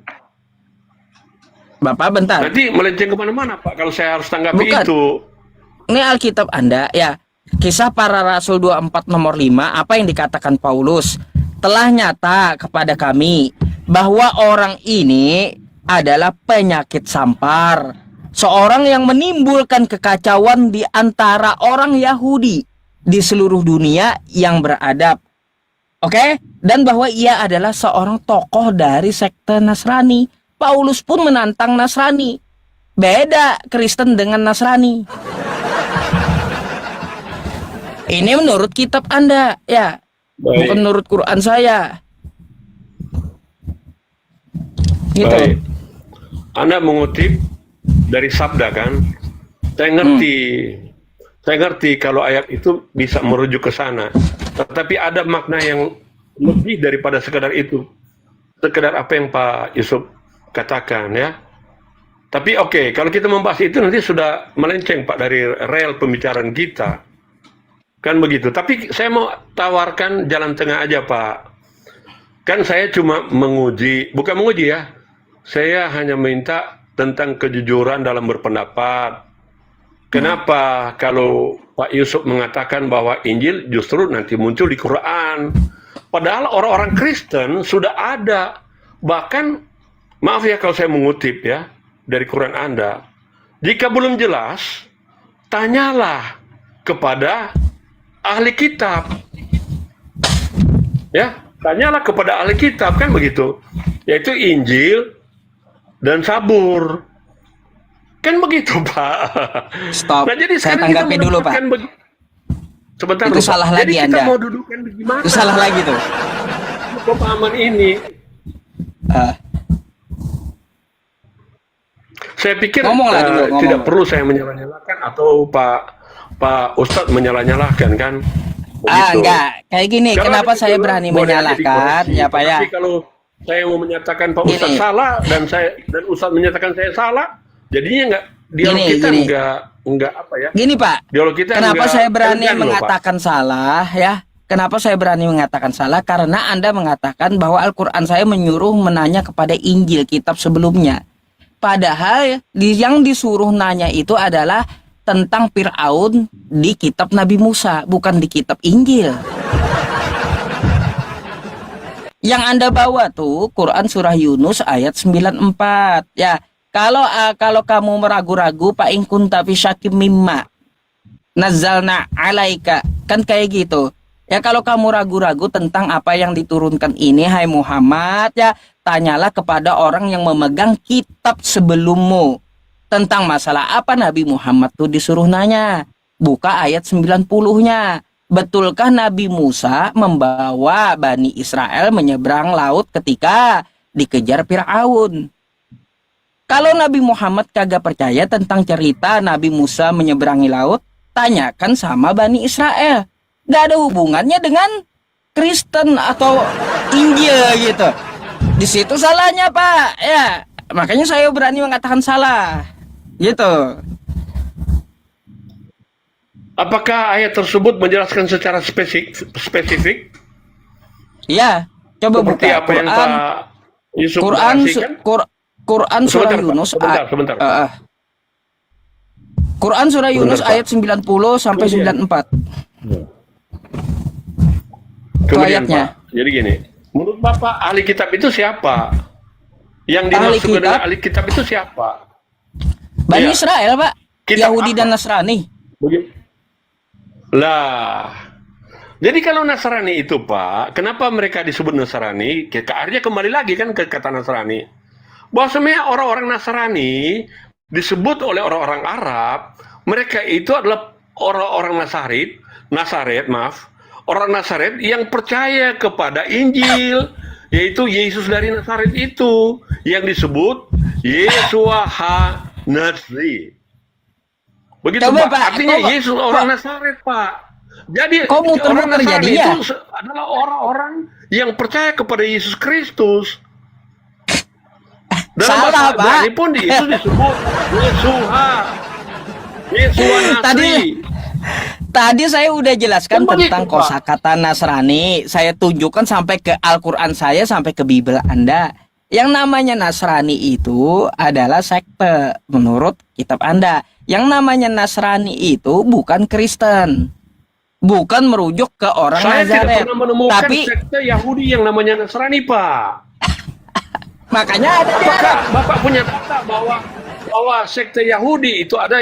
Bapak bentar. Nanti melenceng kemana-mana, Pak, kalau saya harus tanggapi Bukan. itu. Ini Alkitab Anda, ya. Kisah Para Rasul 24 nomor 5, apa yang dikatakan Paulus? Telah nyata kepada kami bahwa orang ini adalah penyakit sampar, seorang yang menimbulkan kekacauan di antara orang Yahudi di seluruh dunia yang beradab. Oke? Dan bahwa ia adalah seorang tokoh dari sekte Nasrani. Paulus pun menantang Nasrani. Beda Kristen dengan Nasrani. Ini menurut kitab Anda, ya. Baik. Bukan menurut Quran saya. Gitu. Baik. Anda mengutip dari sabda, kan? Saya ngerti kalau ayat itu bisa merujuk ke sana. Tetapi ada makna yang lebih daripada sekedar itu. Sekedar apa yang Pak Yusuf katakan, ya. Tapi oke, kalau kita membahas itu nanti sudah melenceng, Pak, dari real pembicaraan kita. Kan begitu. Tapi saya mau tawarkan jalan tengah aja, Pak. Kan saya cuma bukan menguji ya. Saya hanya minta tentang kejujuran dalam berpendapat. Kenapa kalau Pak Yusuf mengatakan bahwa Injil justru nanti muncul di Quran? Padahal orang-orang Kristen sudah ada. Bahkan, maaf ya kalau saya mengutip ya, dari Quran Anda. Jika belum jelas, tanyalah kepada ahli kitab. Ya, tanyalah kepada ahli kitab, kan begitu. yaitu Injil dan Zabur. Kan begitu, Pak. Stop. Nah, jadi Saya sekarang kita tanggapi dulu, Pak. Sebentar Itu dulu, Pak. salah Jadi lagi kita Anda. mau dudukkan gimana Itu salah lagi tuh. pemahaman ini? Ah, Saya pikir Ngomonglah dulu, ngomong. tidak perlu saya menyalah-nyalahkan atau Pak Ustadz menyalah-nyalahkan kan? Begitu. enggak. Kayak gini, Karena kenapa saya betul, berani boleh aja menyalahkan? dikoreksi. Ya, Pak ya. Tapi kalau saya mau menyatakan Pak Ustadz Gini. salah dan Ustadz menyatakan saya salah, jadinya dialog Gini, kita gini. enggak apa ya? Gini, Pak. Dialog kita Kenapa enggak saya berani elegan loh, Pak. mengatakan salah ya? Kenapa saya berani mengatakan salah? Karena Anda mengatakan bahwa Al-Quran saya menyuruh menanya kepada Injil, kitab sebelumnya. Padahal yang disuruh nanya itu adalah tentang Fir'aun di kitab Nabi Musa, bukan di kitab Injil. Yang Anda bawa tuh Quran surah Yunus ayat 94. Ya, kalau kamu meragu-ragu fa in kunta fi syakim mimma nazzalna alaika, kan kayak gitu. Ya, kalau kamu ragu-ragu tentang apa yang diturunkan ini, hai Muhammad, ya tanyalah kepada orang yang memegang kitab sebelummu. Tentang masalah apa Nabi Muhammad tuh disuruh nanya. Buka ayat 90-nya. Betulkah Nabi Musa membawa Bani Israel menyeberang laut ketika dikejar Fir'aun? Kalau Nabi Muhammad kagak percaya tentang cerita Nabi Musa menyeberangi laut, tanyakan sama Bani Israel. Gak ada hubungannya dengan Kristen atau Injil gitu. Di situ salahnya, Pak. Ya, makanya saya berani mengatakan salah. Gitu. Apakah ayat tersebut menjelaskan secara spesifik? Ya, coba Seperti buka apa yang Quran. Pak Yusuf Quran narasikan? Quran surah Sebentar, Pak. Yunus. Sebentar. Quran surah Yunus Pak. ayat 90 sampai Kemudian. 94. Kemudian ayatnya. Pak, jadi gini, menurut Bapak ahli kitab itu siapa? Yang Ahli dimaksud dengan kitab? ahli kitab itu siapa? Bani Iya. Israel, Pak. Kitab Yahudi apa? dan Nasrani. Begitu. Lah, jadi kalau Nasrani itu Pak, kenapa mereka disebut Nasrani? Akhirnya kembali lagi kan ke kata Nasrani. Bahwa sebenarnya orang-orang Nasrani disebut oleh orang-orang Arab, mereka itu adalah orang-orang orang Nazaret yang percaya kepada Injil, yaitu Yesus dari Nazaret itu, yang disebut Yeshua ha-Nazri. Begitu Coba, Pak, Pak, artinya kok- Yesus orang Nazaret Pak. Jadi Kok muter-muter orang Nasrani jadinya? itu adalah orang-orang yang percaya kepada Yesus Kristus. Dalam Salah, bahasa Pak. Ibrani pun Yesus disebut Yeshua Nazri. Tadi saya udah jelaskan Kan begitu, tentang Pak. kosakata Nasrani. Saya tunjukkan sampai ke Al-Quran saya, sampai ke Bible Anda. Yang namanya Nasrani itu adalah sekte menurut kitab Anda. Yang namanya Nasrani itu bukan Kristen. Bukan merujuk ke orang Saya tidak Nazaret. pernah menemukan Tapi sekte Yahudi yang namanya Nasrani, Pak. makanya ada Apakah Bapak punya data bahwa sekte Yahudi itu ada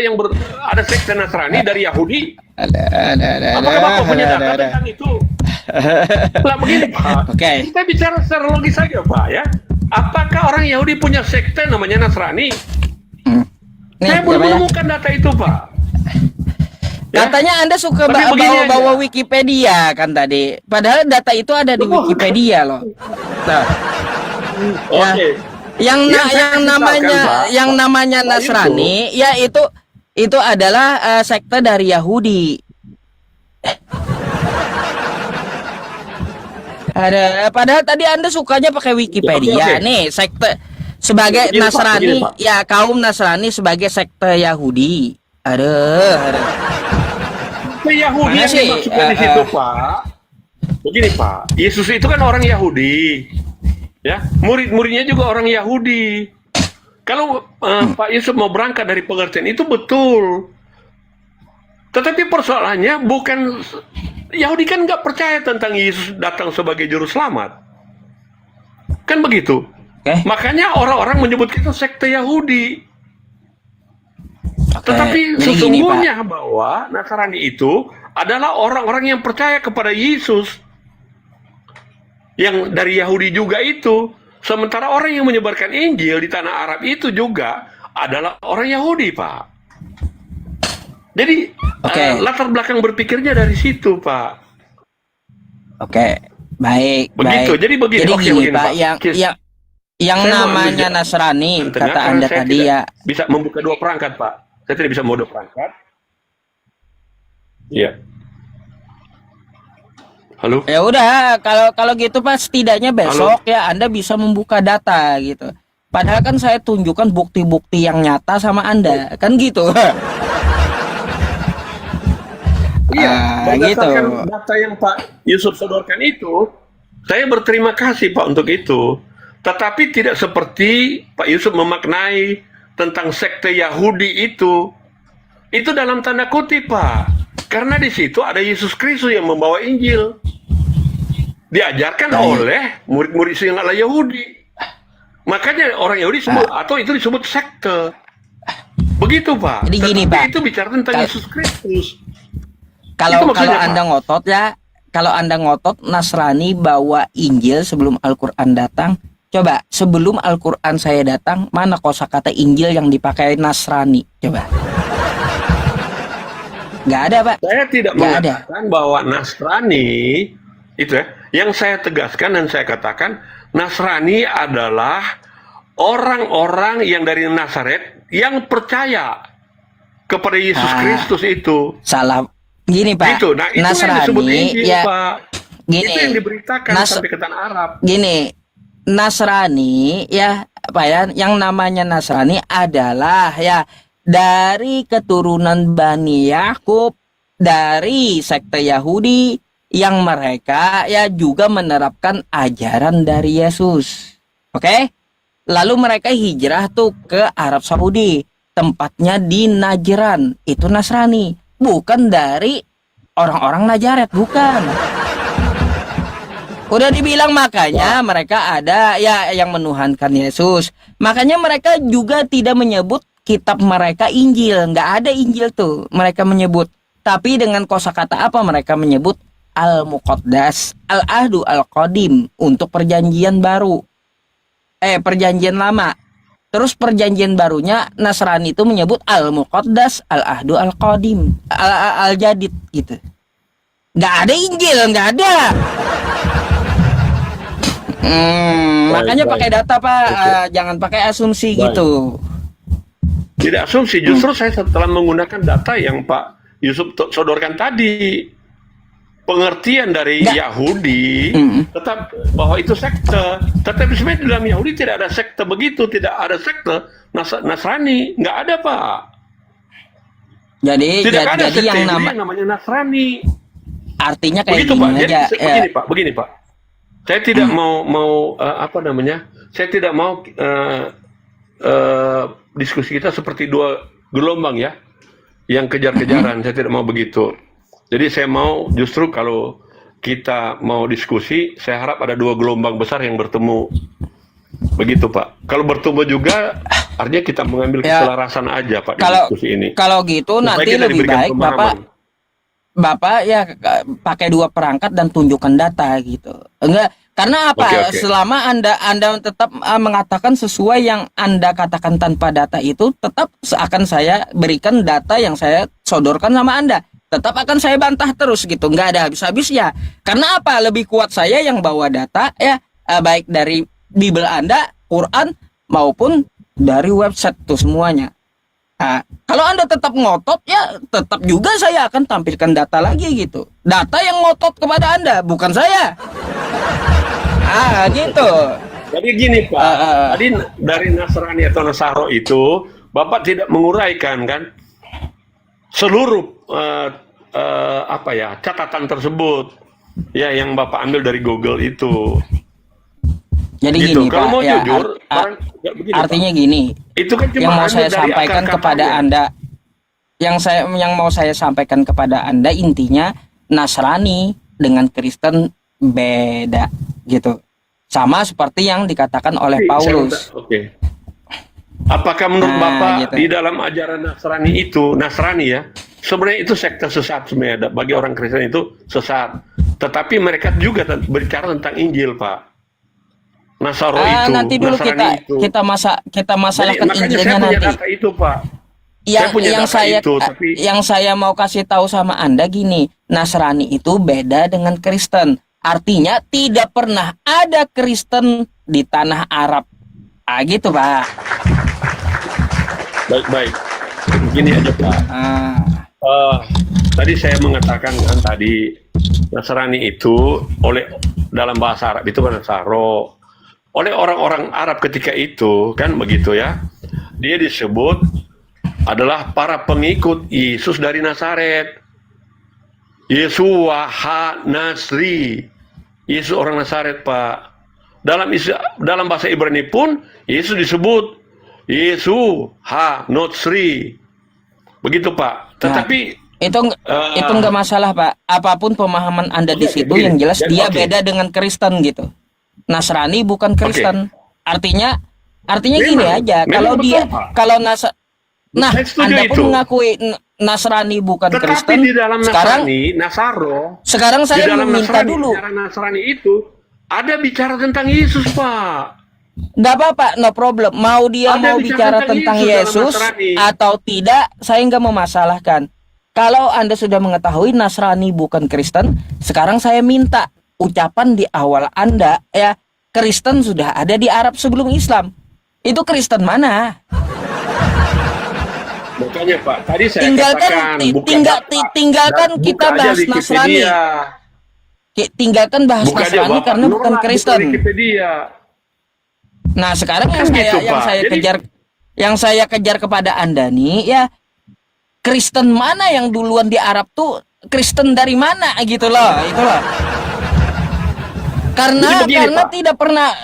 sekte Nasrani dari Yahudi? Apakah Bapak punya data tentang itu? Lah begini Pak, Oke. kita bicara secara logis saja Pak ya. Apakah orang Yahudi punya sekte namanya Nasrani? Nih, Saya belum coba ya. menemukan data itu Pak. Ya? Katanya Anda suka Tapi begini bawa aja. Wikipedia kan tadi. Padahal data itu ada di Oh. Wikipedia loh. Nah, Oke. yang Yang saya yang ceritakan, namanya Pak, yang namanya Pak Nasrani ya itu adalah sekte dari Yahudi. Ada, padahal tadi Anda sukanya pakai Wikipedia. Oke. Nih, sekte sebagai Begini, Pak, Nasrani, begini, Pak. ya kaum Nasrani sebagai sekte Yahudi. Ada. Ke Yahudi Mana yang sih? dimaksudkan di situ Pak. Begini Pak, Yesus itu kan orang Yahudi. Ya, murid-muridnya juga orang Yahudi. Kalau Pak Yusuf mau berangkat dari pengertian itu betul. Tetapi persoalannya bukan Yahudi kan nggak percaya tentang Yesus datang sebagai juru selamat. Kan begitu. Oke. Makanya orang-orang menyebut itu sekte Yahudi. Oke, Tetapi jadi gini, Pak. sesungguhnya bahwa Nasrani itu adalah orang-orang yang percaya kepada Yesus. Yang dari Yahudi juga itu. Sementara orang yang menyebarkan Injil di tanah Arab itu juga adalah orang Yahudi, Pak. Jadi Oke. latar belakang berpikirnya dari situ, Pak. Oke, baik, Begitu. baik. Jadi begini, Jadi oke, gini begini, Pak, Pak. yang Saya mau ambil namanya Nasrani, jalan tengah kata karena Anda saya tadi tidak ya, bisa membuka dua perangkat, Pak. Saya tidak bisa membuka dua perangkat. Iya. Halo? ya udah, kalau kalau gitu Pak, setidaknya besok ya Anda bisa membuka data gitu. Padahal kan saya tunjukkan bukti-bukti yang nyata sama Anda, kan gitu. Iya, berdasarkan Gitu. data yang Pak Yusuf sodorkan itu, saya berterima kasih Pak untuk itu. Tetapi tidak seperti Pak Yusuf memaknai tentang sekte Yahudi itu. Itu dalam tanda kutip, Pak. Karena di situ ada Yesus Kristus yang membawa Injil. Diajarkan Baik. oleh murid-murid yang adalah Yahudi. Makanya orang Yahudi sebut, atau itu disebut sekte. Begitu, Pak. Jadi gini, Tetapi Pak. itu bicara tentang Kal- Yesus Kristus. Kalau Itu maksudnya, kalau Anda Pak. ngotot ya, kalau Anda ngotot Nasrani bawa Injil sebelum Al-Qur'an datang, coba sebelum Al-Qur'an saya datang, mana kosakata Injil yang dipakai Nasrani? Coba. Nggak ada, Pak. Saya tidak Nggak ada. mengatakan bahwa Nasrani itu ya. Yang saya tegaskan dan saya katakan Nasrani adalah orang-orang yang dari Nazaret yang percaya kepada Yesus Kristus itu. Salah. Gini, Pak. Itu. Nah, itu yang disebut Nasrani Injil, ya Pak. gini. Itu yang diberitakan sampai ke tanah Arab. Gini, Nasrani ya apa ya, yang namanya Nasrani adalah ya dari keturunan Bani Yakub, dari sekte Yahudi yang mereka ya juga menerapkan ajaran dari Yesus. Oke? Lalu mereka hijrah tuh ke Arab Saudi, tempatnya di Najran. Itu Nasrani, bukan dari orang-orang Nazaret, bukan. Udah dibilang makanya mereka ada ya yang menuhankan Yesus. Makanya mereka juga tidak menyebut kitab mereka Injil. Nggak ada Injil tuh mereka menyebut. Tapi dengan kosakata apa mereka menyebut Al-Muqaddas, Al-Ahdu Al-Qadim untuk perjanjian baru. Perjanjian lama. Terus perjanjian barunya Nasrani itu menyebut Al-Muqaddas, Al-Ahdu Al-Qadim, Al-Jadid gitu. Nggak ada Injil, nggak ada. Makanya baik. pakai data Pak, jangan pakai asumsi Baik. gitu. Tidak asumsi, justru saya setelah menggunakan data yang Pak Yusuf sodorkan tadi, pengertian dari Nggak. Yahudi, tetap bahwa itu sekte. Tetapi sebenarnya di dalam Yahudi tidak ada sekte begitu, tidak ada sekte Nasrani, nggak ada Pak. Jadi Tidak ada jadi sekte yang Yahudi yang namanya Nasrani. artinya kayak Begitu gini Pak. Jadi aja. begini Pak. Saya tidak mau apa namanya? Saya tidak mau diskusi kita seperti dua gelombang ya, yang kejar-kejaran. Saya tidak mau begitu. Jadi saya mau justru kalau kita mau diskusi, saya harap ada dua gelombang besar yang bertemu. Begitu Pak. Kalau bertemu juga, artinya kita mengambil Ya. keselarasan aja Pak di Kalau diskusi ini. kalau gitu Supaya nanti kita lebih diberikan baik pemahaman. Bapak ya pakai dua perangkat dan tunjukkan data gitu. Enggak, karena apa? Oke. Selama Anda tetap mengatakan sesuai yang Anda katakan tanpa data itu, tetap akan saya berikan data yang saya sodorkan sama Anda. Tetap akan saya bantah terus gitu. Enggak ada habis-habisnya. Karena apa? Lebih kuat saya yang bawa data ya, baik dari Bible Anda, Quran maupun dari website tuh semuanya. Nah, kalau Anda tetap ngotot ya tetap juga saya akan tampilkan data lagi gitu. Data yang ngotot kepada Anda, bukan saya. Gitu. Jadi gini Pak, tadi dari Nasrani atau Nasaro itu, Bapak tidak menguraikan kan seluruh apa ya catatan tersebut ya yang Bapak ambil dari Google itu. Jadi Gitu. gini Kalau Pak, mau ya, jujur, begini, artinya Pak. gini, Itu kan cuma yang mau ambil saya dari sampaikan akar kepada katanya. Anda, yang mau saya sampaikan kepada Anda intinya Nasrani dengan Kristen beda gitu. Sama seperti yang dikatakan oleh Paulus. Oke. Apakah menurut Nah, Bapak gitu. di dalam ajaran Nasrani ya, sebenarnya itu sekte sesat sebenarnya bagi orang Kristen itu sesat. Tetapi mereka juga berbicara tentang Injil, Pak. Nasaro itu, Nanti dulu Nasrani itu. kita Jadi masalahkan makanya saya Injilnya punya nanti. data itu, Pak. Saya Yang punya yang data saya itu, tapi yang saya mau kasih tahu sama Anda gini, Nasrani itu beda dengan Kristen. Artinya tidak pernah ada Kristen di tanah Arab. Gitu, Pak. baik-baik. Begini aja, Pak. Ah, Tadi saya mengatakan kan tadi Nasrani itu dalam bahasa Arab itu Nasaro. Oleh orang-orang Arab ketika itu kan begitu ya. Dia disebut adalah para pengikut Yesus dari Nazaret. Yesua ha Nasri. Yesus orang Nazaret, Pak. Dalam bahasa Ibrani pun Yesus disebut Yesu ha Nasri. Begitu, Pak. Tetapi itu nggak masalah, Pak. Apapun pemahaman Anda di situ, begini. yang jelas Ya, dia oke. beda dengan Kristen gitu. Nasrani bukan Kristen. Artinya gini Memang- aja. memang Kalau betul, dia Pak. kalau nah, Saya setuju Anda pun itu. mengakui Nasrani bukan Tetapi Kristen. di dalam Sekarang Nasaro, sekarang di saya dalam meminta Nasrani, dulu. bicara Nasrani itu ada bicara tentang Yesus, Pak. Nggak apa-apa, no problem. Mau dia Ada mau bicara tentang Yesus dalam Nasrani. atau tidak, saya nggak memasalahkan. Kalau Anda sudah mengetahui Nasrani bukan Kristen, sekarang saya minta ucapan di awal Anda, ya, Kristen sudah ada di Arab sebelum Islam. Itu Kristen mana? Makanya, Pak, tadi saya katakan tinggalkan kita buka aja bahas Nasrani. Wikipedia. Tinggalkan bahas Buka aja, Nasrani Bapak. karena bukan Nolak, buka Kristen. Wikipedia. Nah, sekarang Kan gitu, Pak. Jadi- yang saya kejar kepada Anda nih, ya, Kristen mana yang duluan di Arab tuh? Kristen dari mana gitu loh, itu loh. Karena Jadi begini, Pak.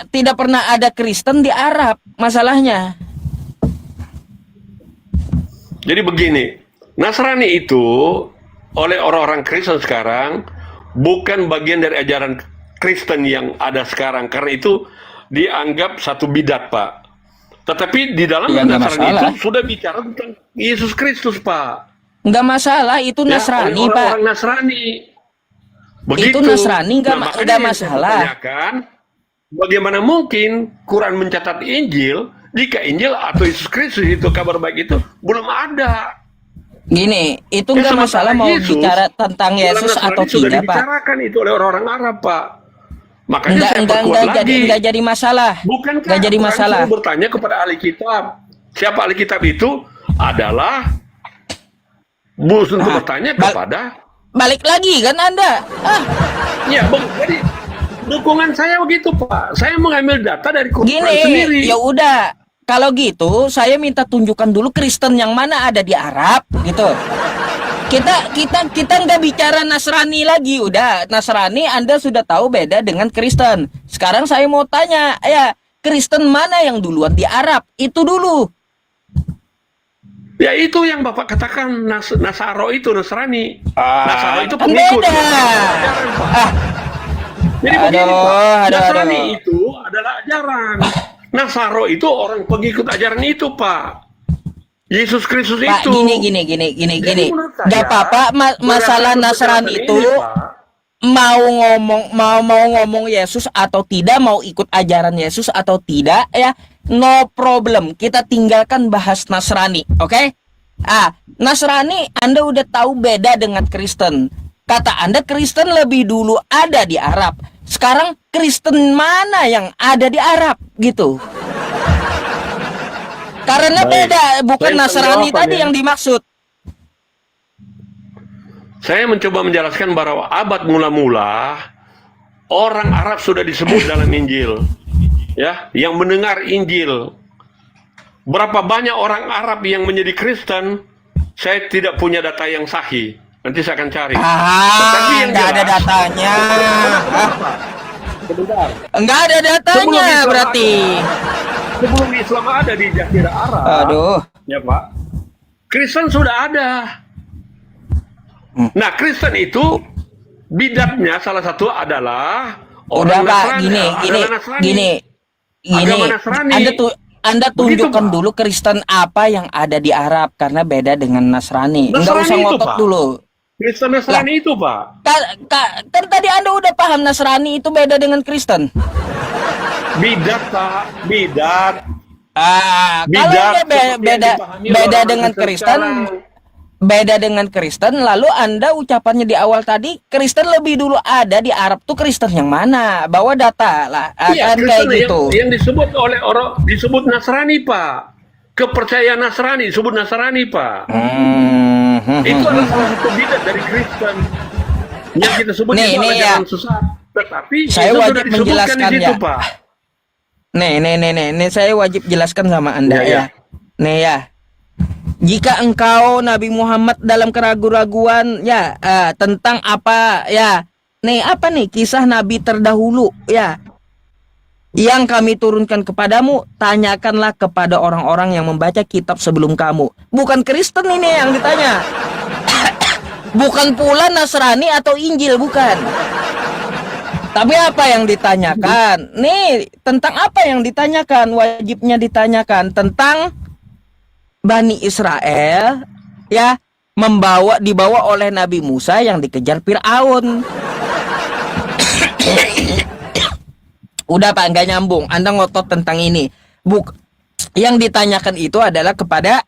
tidak pernah ada Kristen di Arab, masalahnya. Jadi begini, Nasrani itu oleh orang-orang Kristen sekarang bukan bagian dari ajaran Kristen yang ada sekarang, karena itu dianggap satu bidat, Pak. Tetapi di dalam Ya, nggak Nasrani masalah. itu sudah bicara tentang Yesus Kristus, Pak. Nggak masalah, itu Ya, Nasrani, oleh Pak. orang Nasrani. Itu Nasrani, nggak makanya nggak yang saya masalah. pertanyakan, bagaimana mungkin Quran mencatat Injil jika Injil atau Yesus Kristus itu kabar baik itu belum ada? Gini, itu Ya, nggak sementara masalah mau Yesus, bicara tentang dalam Yesus Nasrani atau sudah tidak, Pak. dibicarakan itu oleh orang-orang Arab, Pak. Makanya saya perkuat lagi. Nggak jadi masalah. Bukankah Nggak jadi Quran masalah. suruh bertanya kepada ahli kitab? Siapa ahli kitab itu? Adalah untuk Ah, bertanya bal- kepada. Balik lagi kan Anda? Ya, Bang. Jadi dukungan saya begitu, Pak. Saya mengambil data dari Quran Gini, sendiri. ya udah. Kalau gitu, saya minta tunjukkan dulu Kristen yang mana ada di Arab, gitu. Kita nggak bicara Nasrani lagi, udah. Nasrani Anda sudah tahu beda dengan Kristen. Sekarang saya mau tanya, ya, Kristen mana yang duluan di Arab? Itu dulu. Ya itu yang Bapak katakan Nasaro itu Nasrani. Nasaro itu Kan pengikut. beda. Ajaran, Pak. Ah, Jadi begini, Pak. aduh, Nasrani aduh. itu adalah ajaran. Nasaro itu orang pengikut ajaran itu, Pak. Yesus Kristus Pak, itu. gini. Jadi menurut saya, Gak apa-apa, masalah berdasarkan Nasrani penjelasan itu ini, Pak, mau ngomong Yesus atau tidak, mau ikut ajaran Yesus atau tidak, ya, no problem. Kita tinggalkan bahas Nasrani, oke? Nasrani Anda udah tahu beda dengan Kristen. Kata Anda Kristen lebih dulu ada di Arab. Sekarang Kristen mana yang ada di Arab gitu? Karena Baik. beda, bukan Baik, Nasrani jawabannya. tadi yang dimaksud. saya mencoba menjelaskan bahwa abad mula-mula orang Arab sudah disebut dalam Injil, ya, yang mendengar Injil. Berapa banyak orang Arab yang menjadi Kristen? Saya tidak punya data yang sahih. Nanti saya akan cari. Tetapi yang Nggak ada jelas- datanya. Sebentar. Nggak ada Sebelum datanya Islam berarti. Sebelum Islam ada di Jazirah Arab, Aduh. ya Pak, Kristen sudah ada. Nah, Kristen itu bidatnya salah satu adalah Udah orang Pak, Nasrani, adalah Nasrani. gini. Agama Nasrani. Anda Begitu, tunjukkan Pak. dulu Kristen apa yang ada di Arab karena beda dengan Nasrani. Nggak Nasrani usah itu, ngotot Pak. dulu. Kristen Nasrani itu, Pak. Kan tadi Anda udah paham Nasrani itu beda dengan Kristen. Bidat, Pak. Bidat. Kalau Bidat dia seperti yang beda dipahami beda orang-orang dengan Kristen, sekarang. beda dengan Kristen, lalu Anda ucapannya di awal tadi Kristen lebih dulu ada di Arab tuh Kristen yang mana? Bawa data lah, Iya, akan kayak Kristen gitu. yang disebut oleh orang disebut Nasrani, Pak. Kepercayaan Nasrani disebut Nasrani, Pak. Itu adalah salah satu bidat dari Kristen. Yang kita sebut Nih, itu nih adalah ya. jalan sesat. Tetapi Saya itu wajib sudah disebutkan menjelaskan di situ, ya. Pak. Nih, saya wajib jelaskan sama Anda Iya, ya. iya. Nih ya. Jika engkau Nabi Muhammad dalam keraguan-raguan ya tentang apa ya. Nih apa nih kisah Nabi terdahulu ya yang kami turunkan kepadamu, tanyakanlah kepada orang-orang yang membaca kitab sebelum kamu. Bukan Kristen ini yang ditanya. Bukan pula Nasrani atau Injil, bukan. Tapi apa yang ditanyakan? Nih, tentang apa yang ditanyakan? Wajibnya ditanyakan tentang Bani Israel ya dibawa oleh Nabi Musa yang dikejar Fir'aun. Udah Pak, nggak nyambung. Anda ngotot tentang ini. Yang ditanyakan itu adalah kepada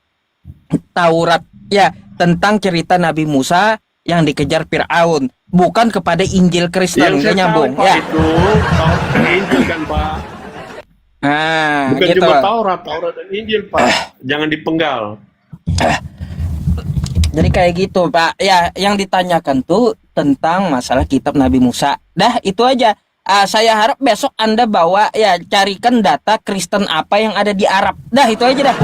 Taurat ya, tentang cerita Nabi Musa yang dikejar Fir'aun, bukan kepada Injil Kristen. Yang Nggak saya nyambung tahu, Pak, ya. itu Taurat dan Injil kan, Pak. Bukan Gitu. cuma Taurat dan Injil, Pak. Jangan dipenggal. Jadi kayak gitu Pak. Ya, yang ditanyakan tuh tentang masalah kitab Nabi Musa. Dah itu aja. Saya harap besok Anda bawa ya, carikan data Kristen apa yang ada di Arab. Dah itu aja dah.